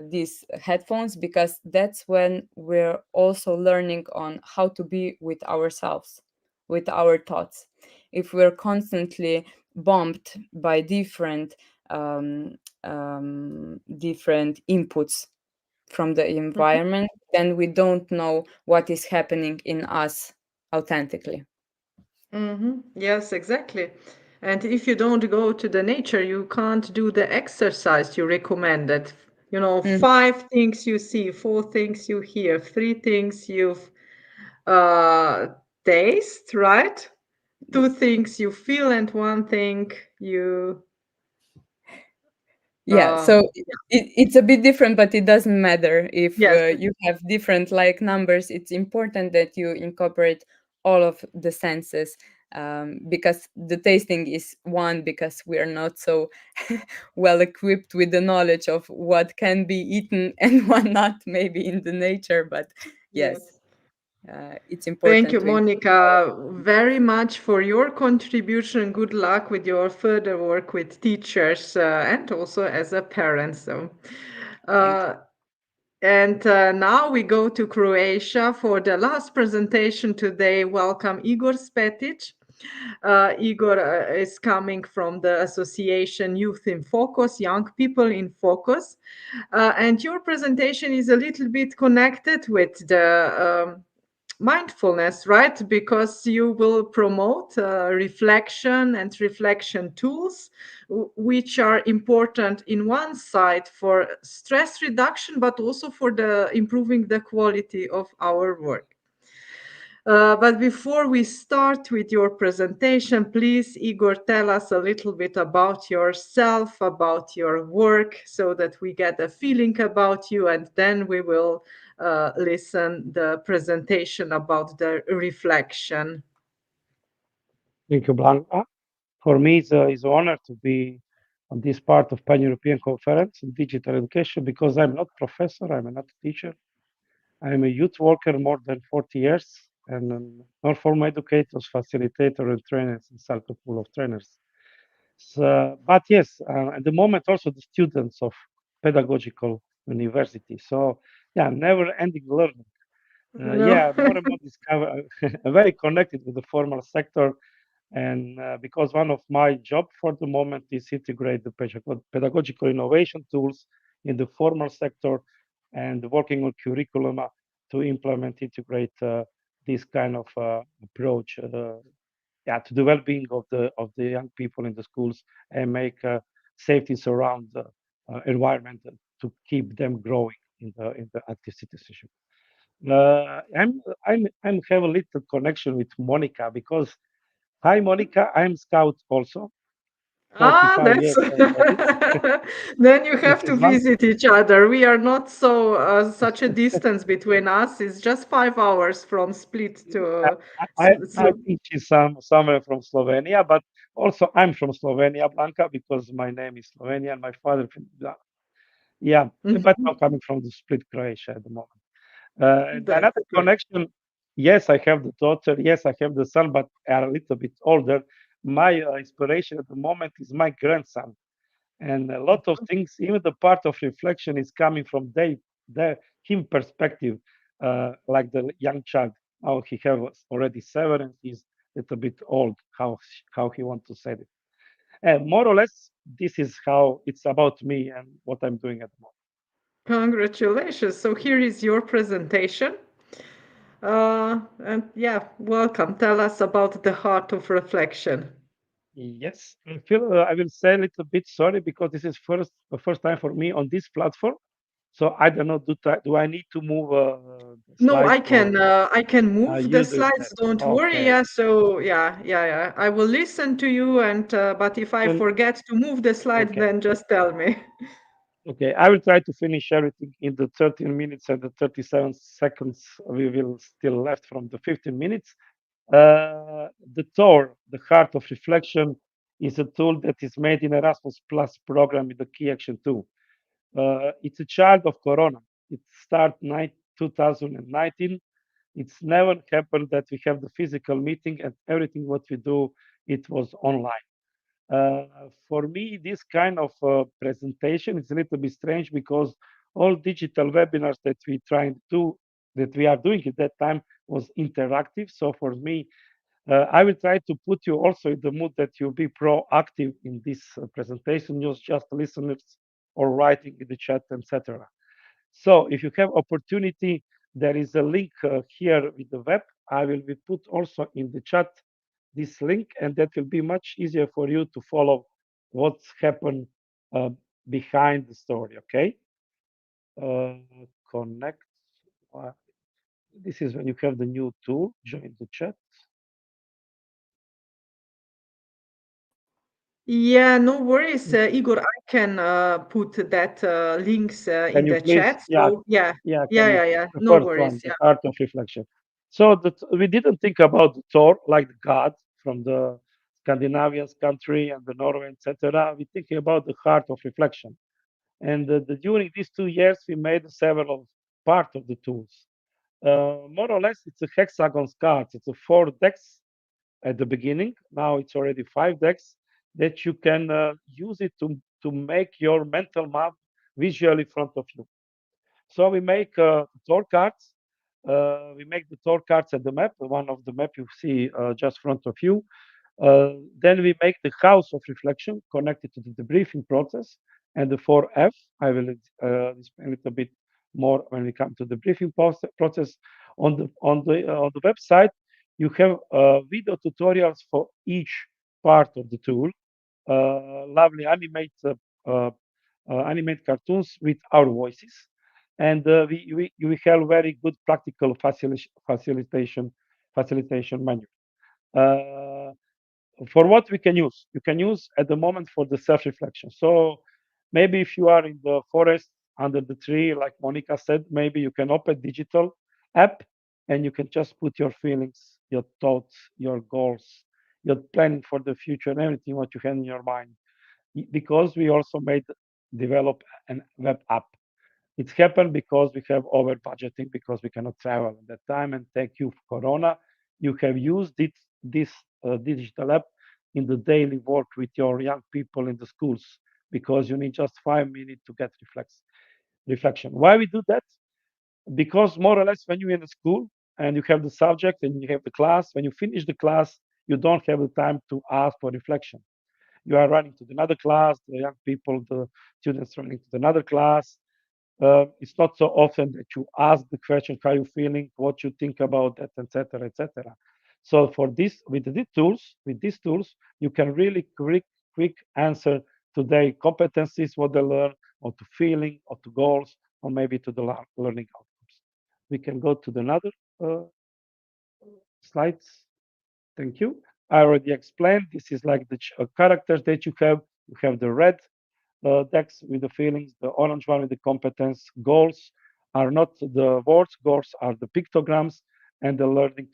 these headphones, because that's when we're also learning on how to be with ourselves, with our thoughts. If we're constantly bumped by um, different inputs from the environment, then we don't know what is happening in us authentically. Yes, exactly. And if you don't go to the nature, you can't do the exercise you recommended. You know, Mm, five things you see, four things you hear, three things you've uh, taste, right? Two yes. things you feel, and one thing you. Yeah, Uh, so it's a bit different, but it doesn't matter if yes, you have different like numbers. It's important that you incorporate all of the senses, because the tasting is one, because we are not so well equipped with the knowledge of what can be eaten and what not, maybe in the nature. But yes, yes. it's Thank important you, to incorporate all Monica, of them. very much for your contribution. Good luck with your further work with teachers and also as a parent. So, Thank you. uh, and now we go to Croatia for the last presentation today. Welcome, Igor Spetić. Igor is coming from the association Youth in Focus, Young People in Focus. And your presentation is a little bit connected with the mindfulness, right? Because you will promote reflection and reflection tools, which are important in one side for stress reduction, but also for the improving the quality of our work. But before we start with your presentation, please, Igor, tell us a little bit about yourself, about your work, so that we get a feeling about you, and then we will listen the presentation about the reflection. Thank you, Blanca. For me, it's an honor to be on this part of Pan-European Conference on Digital Education because I'm not professor, I'm not teacher. I'm a youth worker more than 40 years and non-formal educators, facilitator, and trainers in circle pool of trainers. So, but yes, at the moment also the students of pedagogical university. So yeah, never-ending learning. No. Yeah, more and more discover very connected with the formal sector, and because one of my job for the moment is integrate the pedagogical innovation tools in the formal sector and working on curriculum to implement, integrate this kind of approach, yeah, to the well-being of the young people in the schools and make safety surround the environment to keep them growing in the active citizenship. I'm have a little connection with Monica because hi Monica, I'm scout also, Ah, 45 that's years already. then you This have is to one. visit each other. We are not so such a distance between us. It's just 5 hours from Split to I teach in somewhere from Slovenia, but also I'm from Slovenia, Blanca, because my name is Slovenian. My father, yeah, but Mhm. I'm coming from the Split, Croatia at the moment. And That's another good. connection, yes, I have the daughter, yes, I have the son, but are a little bit older. My inspiration at the moment is my grandson, and a lot of things, even the part of reflection, is coming from their him perspective, like the young child. How he has already 7, and he's a little bit old. How he want to say it. And more or less, this is how it's about me and what I'm doing at the moment. Congratulations. So here is your presentation. And yeah, welcome. Tell us about the heart of reflection. Yes, I feel I will say a little bit sorry because this is the first time for me on this platform. So I don't know. Do I need to move the No, slide or I can move the you do it slides. better? Don't worry. Okay, Yeah. So yeah. I will listen to you. And but if I well, forget to move the slides, okay, then just tell me. okay. I will try to finish everything in the 13 minutes and the 37 seconds we will still left from the 15 minutes. The THOR, the Heart of Reflection, is a tool that is made in Erasmus Plus program with the Key Action 2. It's a child of Corona. It started 2019. It's never happened that we have the physical meeting and everything what we do, it was online. For me, this kind of presentation is a little bit strange because all digital webinars that we trying to that we are doing at that time was interactive. So for me, I will try to put you also in the mood that you be proactive in this presentation, not just listeners or writing in the chat, etc. So if you have opportunity, there is a link here with the web. I will be put also in the chat this link, and that will be much easier for you to follow what's happened uh, behind the story. Okay, uh, connect. Uh, this is when you have the new tool. Join the chat. Yeah, no worries, Igor. I can put that links Can in you the please? chat. Yeah, So yeah, yeah. yeah, Can you? yeah, yeah. The No first worries. one, the Yeah. art of reflection. So that we didn't think about Thor like the god from the Scandinavian country and the Norway, etc. We thinking about the heart of reflection. And during these 2 years, we made several part of the tools. More or less, it's a hexagon cards. It's a 4 decks at the beginning. Now it's already 5 decks that you can use it to make your mental map visually in front of you. So we make THOR cards. We make the THOR cards at the map, one of the map you see just in front of you. Then we make the house of reflection connected to the debriefing process and the 4F. I will explain a little bit more when we come to the briefing process. On the website, you have video tutorials for each part of the tool. Lovely uh, animate cartoons with our voices, and we have very good practical facilitation manual. Uh, for what we can use. You can use at the moment for the self-reflection. So maybe if you are in the forest under the tree, like Monika said, maybe you can open digital app and you can just put your feelings, your thoughts, your goals, your planning for the future and everything what you have in your mind. Because we also made develop an web app. It's happened because we have over budgeting because we cannot travel at that time. And thank you, Corona. You have used this digital app in the daily work with your young people in the schools because you need just 5 minutes to get reflection. Why we do that? Because more or less, when you're in the school and you have the subject and you have the class, when you finish the class, you don't have the time to ask for reflection. You are running to another class, the young people, the students running to another class, it's not so often that you ask the question, how you feeling, what you think about that, etc., etc. So for this, with these tools, you can really quick answer to their competencies, what they learn, or to feeling, or to goals, or maybe to the learning outcomes. We can go to the another uh, slides. Thank you. I already explained. This is like the characters that you have. You have the red decks with the feelings, the orange one with the competence. Goals are not the words, goals are the pictograms, and the learning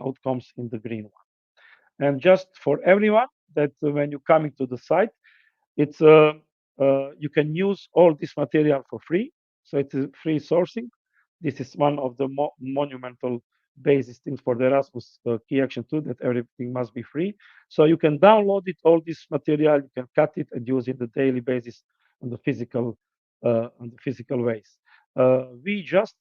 outcomes in the green one. And just for everyone, that when you come into the site, it's you can use all this material for free. So it's a free sourcing. This is one of the monumental basis things for the Erasmus key action tool that everything must be free. So you can download it, all this material, you can cut it and use it the daily basis on the physical ways. We just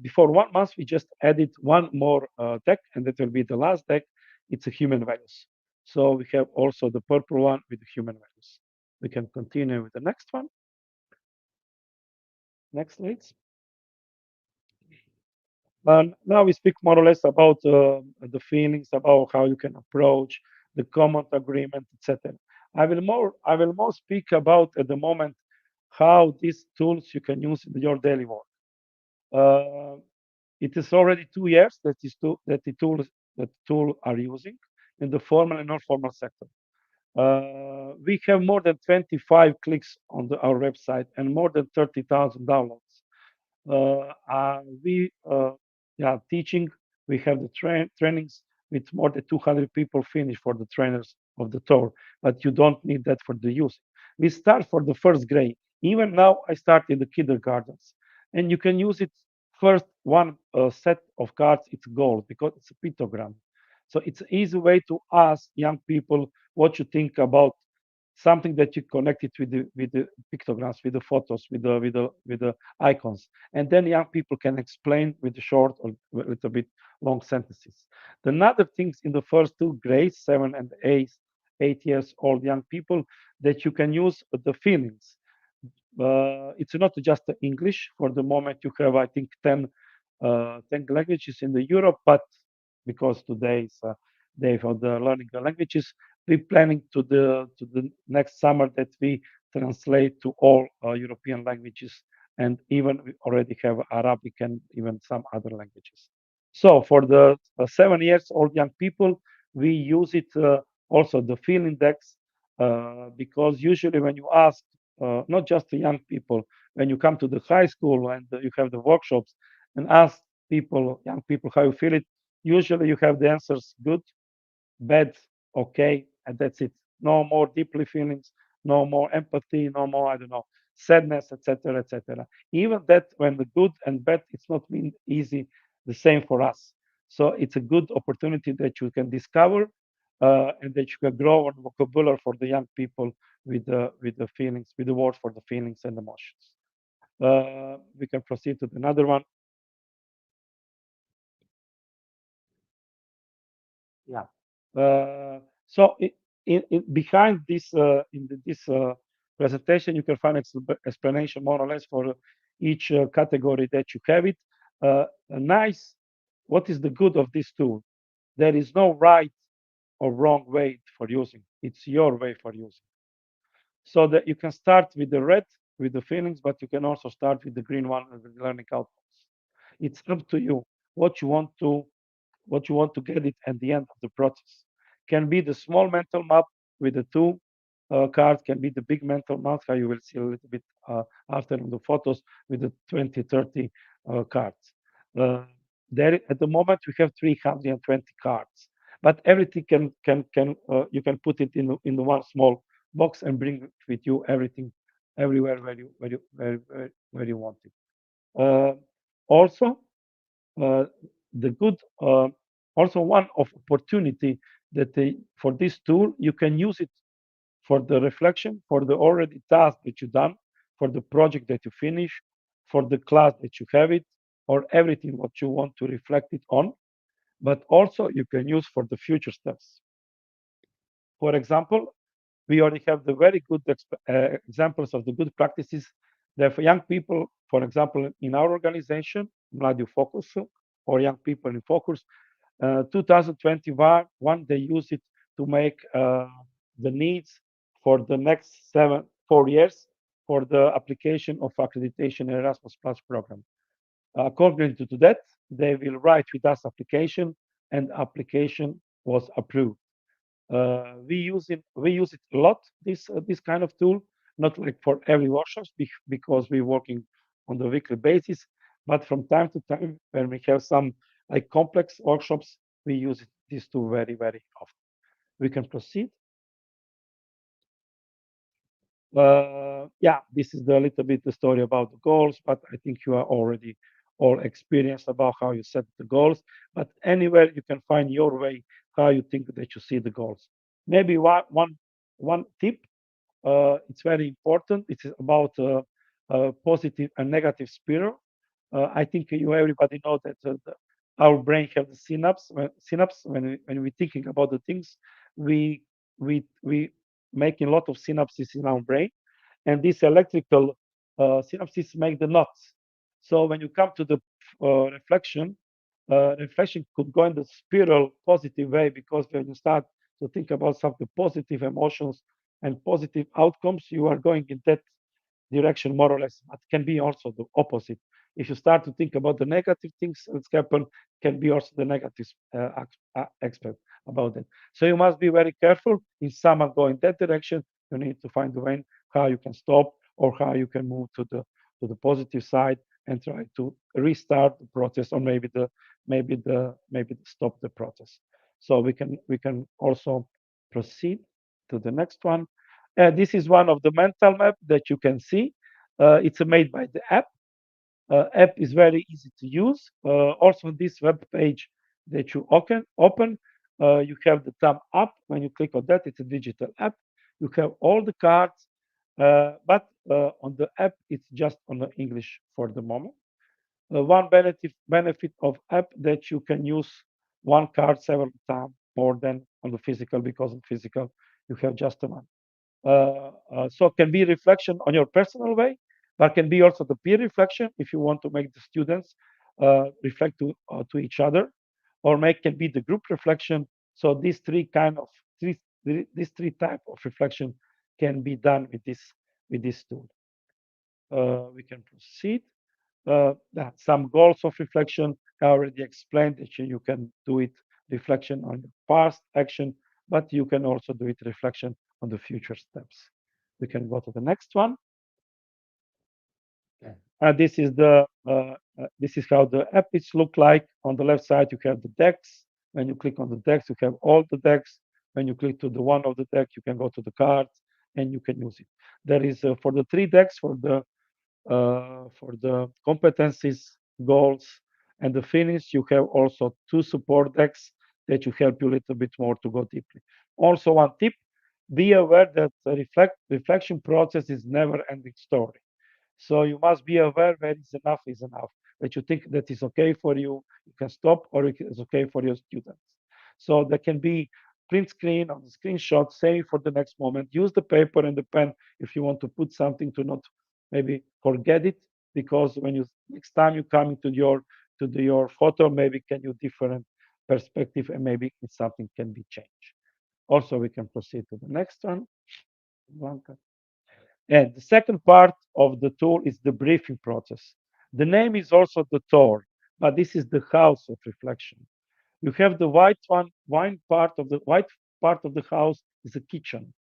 before 1 month we just added one more deck, and that will be the last deck. It's a human values. So we have also the purple one with the human values. We can continue with the next one. Next, please. Now we speak more or less about the feelings, about how you can approach the common agreement, etc. I will more speak about at the moment how these tools you can use in your daily work. Uh, it is already 2 years that the tool are using in the formal and non-formal sector. We have more than 25 clicks on our website and more than 30,000 downloads. We yeah, teaching. We have the trainings with more than 200 people finished for the trainers of the THOR, but you don't need that for the use. We start for the first grade. Even now, I start in the kindergartens, and you can use it First, one set of cards, it's gold because it's a pictogram. So it's an easy way to ask young people what you think about something that you connected with the pictograms, with the photos, with the icons, and then young people can explain with the short or with a bit long sentences. The other things in the first two grades, 7 and 8, 8 years old young people, that you can use the feelings. It's not just the English. For the moment, you have, I think, 10 languages in the Europe, but because today is day for the learning the languages, we're planning to the next summer that we translate to all European languages, and even we already have Arabic and even some other languages. So for the 7 years old young people, we use it also the field index because usually when you ask not just the young people, when you come to the high school and you have the workshops and ask people, young people, how you feel it, usually you have the answers good, bad, okay, and that's it. No more deeply feelings, no more empathy, no more, I don't know, sadness, etc., etc. Even that when the good and bad, it's not been easy, the same for us. So it's a good opportunity that you can discover and that you can grow on vocabulary for the young people with the feelings, with the words for the feelings and emotions. We can proceed to another one. Yeah. So behind this this presentation, you can find explanation more or less for each category that you have it. A nice. What is the good of this tool? There is no right or wrong way for using. It's your way for using. So that you can start with the red with the feelings, but you can also start with the green one with the learning outcomes. It's up to you what you want to get it at the end of the process. Can be the small mental map with the two cards, can be the big mental map, how you will see a little bit after in the photos with the 20, 30 cards. Uh, there at the moment we have 320 cards, but everything can you can put it in the one small box and bring it with you everything everywhere where you want it. Uh, Also, uh, the good also one of opportunity that for this tool you can use it for the reflection for the already task that you done for the project that you finish for the class that you have it or everything what you want to reflect it on, but also you can use for the future steps. For example, we already have the very good examples of the good practices that for young people, for example, in our organization, Mladi u Focusu, or young people in focus, 2021, they use it to make the needs for the next 4 years for the application of accreditation Erasmus Plus program. According to that, they will write with us application, and application was approved. We use it a lot. This kind of tool, not like for every workshops because we're working on the weekly basis, but from time to time when we have some like complex workshops, we use this tool very often. We can proceed. Yeah, this is a little bit the story about the goals, but I think you are already all experienced about how you set the goals. But anywhere you can find your way how you think that you see the goals. Maybe one tip. It's very important. It's about positive and negative spiral. I think you everybody know that our brain have the synapse when we're thinking about the things we we making a lot of synapses in our brain, and these electrical synapses make the knots. So when you come to the reflection, reflection could go in the spiral positive way because when you start to think about some of the positive emotions and positive outcomes, you are going in that direction more or less. But can be also the opposite. If you start to think about the negative things that's happen, can be also the negative aspect about it. So you must be very careful. If someone go in that direction, you need to find a way how you can stop or how you can move to the positive side and try to restart the process or maybe stop the process. So we can also proceed to the next one. This is one of the mental map that you can see. It's made by the app. App is very easy to use. Also, on this web page that you open, you have the thumb up. When you click on that, it's a digital app. You have all the cards, but on the app, it's just on the English for the moment. One benefit of app that you can use one card several times more than on the physical, because on physical you have just one. So it can be reflection on your personal way, but can be also the peer reflection if you want to make the students reflect to each other, or make can be the group reflection. So these three kind of these three type of reflection can be done with this tool. We can proceed. Some goals of reflection I already explained that you can do it reflection on your past action, but you can also do it reflection on the future steps. We can go to the next one. This is how the app is look like. On the left side, you have the decks. When you click on the decks, you have all the decks. When you click to the one of the deck, you can go to the cards and you can use it. There is for the three decks for the competencies, goals, and the finish, you have also two support decks that you help you a little bit more to go deeply. Also, one tip: be aware that the reflection process is never-ending story. So you must be aware when is enough is enough. That you think that is okay for you, you can stop, or it's okay for your students. So there can be print screen on the screenshot, save for the next moment. Use the paper and the pen if you want to put something to not maybe forget it, because when you next time you come into your photo, maybe can you different perspective and maybe something can be changed. Also, we can proceed to the next one. Blanca. And the second part of the tool is the briefing process. The name is also the THOR, but this is the house of reflection. You have the white part of the house is a kitchen,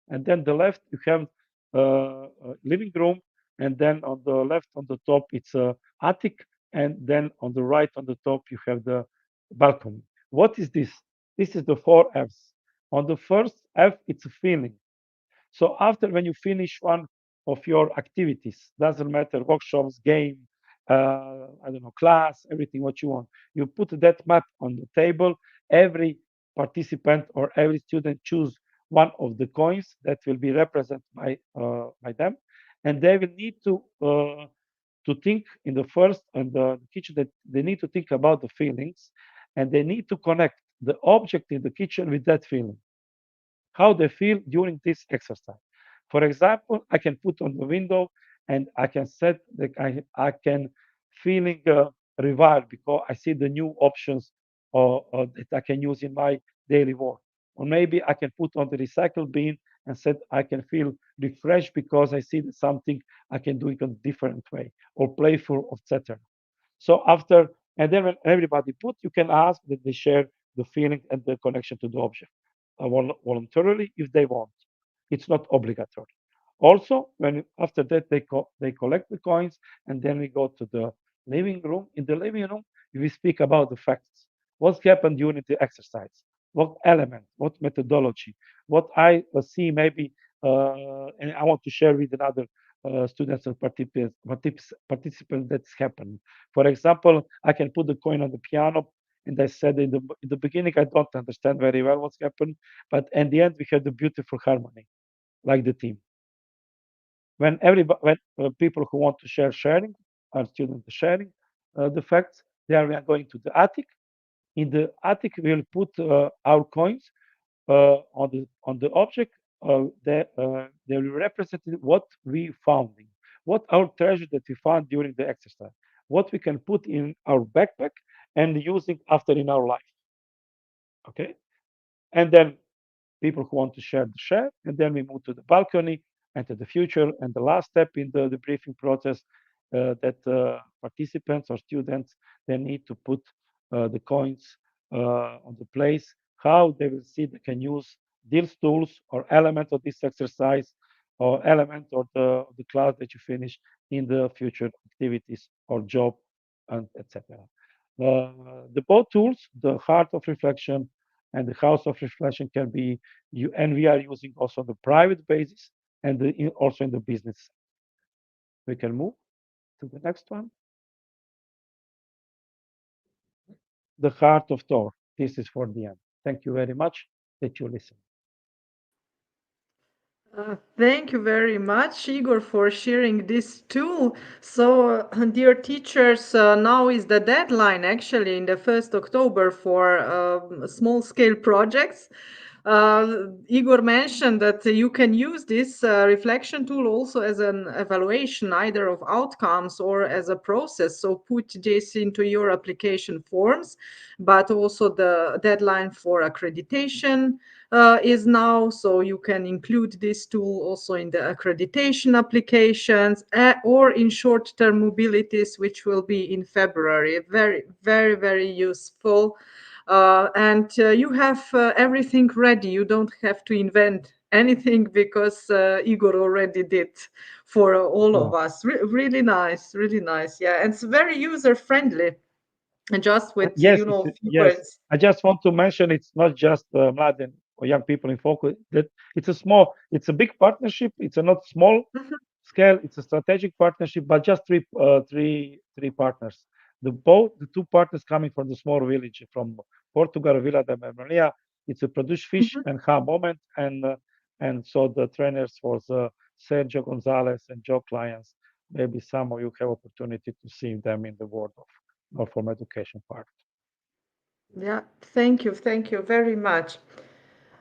and then the left you have a living room, and then on the left on the top it's a attic, and then on the right on the top you have the balcony. What is this? This is the four F's. On the first F, it's a feeling. So after when you finish one of your activities, doesn't matter workshops, game, I don't know, class, everything what you want, you put that map on the table. Every participant or every student choose one of the coins that will be represented by them, and they will need to think in the first and the kitchen that they need to think about the feelings, and they need to connect the object in the kitchen with that feeling, how they feel during this exercise. For example, I can put on the window and I can set that I can feeling revived because I see the new options or that I can use in my daily work. Or maybe I can put on the recycle bin and said I can feel refreshed because I see that something I can do it in a different way or playful, etc. So after, and then when everybody put, you can ask that they share the feeling and the connection to the object voluntarily if they want. It's not obligatory. Also, when after that they collect the coins, and then we go to the living room. In the living room, we speak about the facts. What happened during the exercise? What element? What methodology? What I see maybe, and I want to share with another students and participants that's happened. For example, I can put the coin on the piano, and I said in the beginning I don't understand very well what's happened, but in the end we had the beautiful harmony, like the team. When people who want to sharing, our students sharing the facts, there we are going to the attic. In the attic we'll put our coins on the object. They will represent what we found, what our treasure that we found during the exercise, what we can put in our backpack and using after in our life. Okay, and then people who want to share, and then we move to the balcony and to the future. And the last step in the briefing process, that participants or students, they need to put the coins on the place, how they will see they can use these tools or elements of this exercise or element of the class that you finish in the future activities or job, and etc. The both tools, the heart of reflection and the house of reflection, can be you, and we are using also the private basis and also in the business. We can move to the next one. the heart of THOR. This is for the end. Thank you very much that you listen. Thank you very much, Igor, for sharing this tool. So, dear teachers, now is the deadline actually in the 1st October for small scale projects. Igor mentioned that you can use this reflection tool also as an evaluation either of outcomes or as a process. So put this into your application forms, but also the deadline for accreditation is now, so you can include this tool also in the accreditation applications or in short-term mobilities, which will be in February. Very, very, very useful. And you have everything ready. You don't have to invent anything because Igor already did for all of Oh, us. Really nice, really nice. Yeah, and it's very user friendly. And just with yes, few yes. words. I just want to mention it's not just Mladen or young people in focus. That it's a big partnership. It's a not small Mhm, scale. It's a strategic partnership, but just three partners. The two partners coming from the small village from Portugal, Vila da Maria. It's a produce fish mhm. and ha moment, and so the trainers was Sergio Gonzalez and Joe Clients. Maybe some of you have opportunity to see them in the world of from education part. Yeah, thank you very much.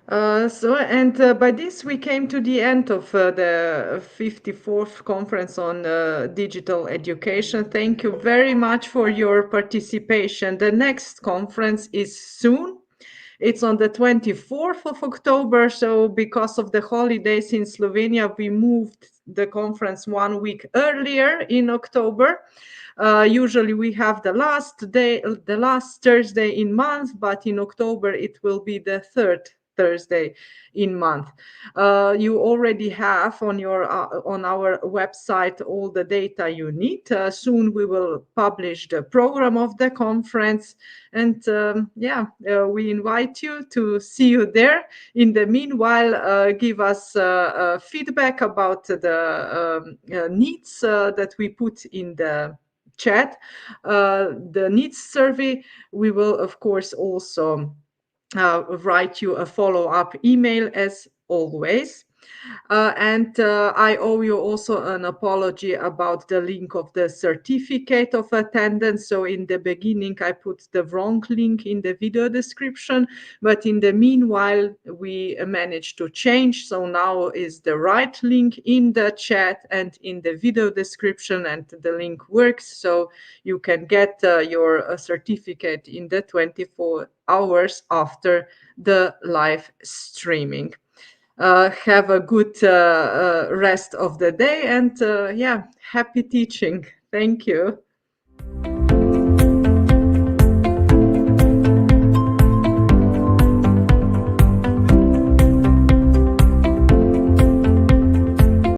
By this, we came to the end of the 54th conference on digital education. Thank you very much for your participation. The next conference is soon. It's on the 24th of October. So, because of the holidays in Slovenia, we moved the conference 1 week earlier in October. Usually we have the last Thursday in month, but in October it will be the third Thursday in month. You already have on our website all the data you need. Soon we will publish the program of the conference, and we invite you to see you there. In the meanwhile, give us feedback about the needs that we put in the chat. The needs survey, we will, of course, also write you a follow up email as always. And I owe you also an apology about the link of the certificate of attendance. So in the beginning, I put the wrong link in the video description, but in the meanwhile, we managed to change. So now is the right link in the chat and in the video description, and the link works. So you can get your certificate in the 24 hours after the live streaming. Have a good rest of the day, and happy teaching. Thank you.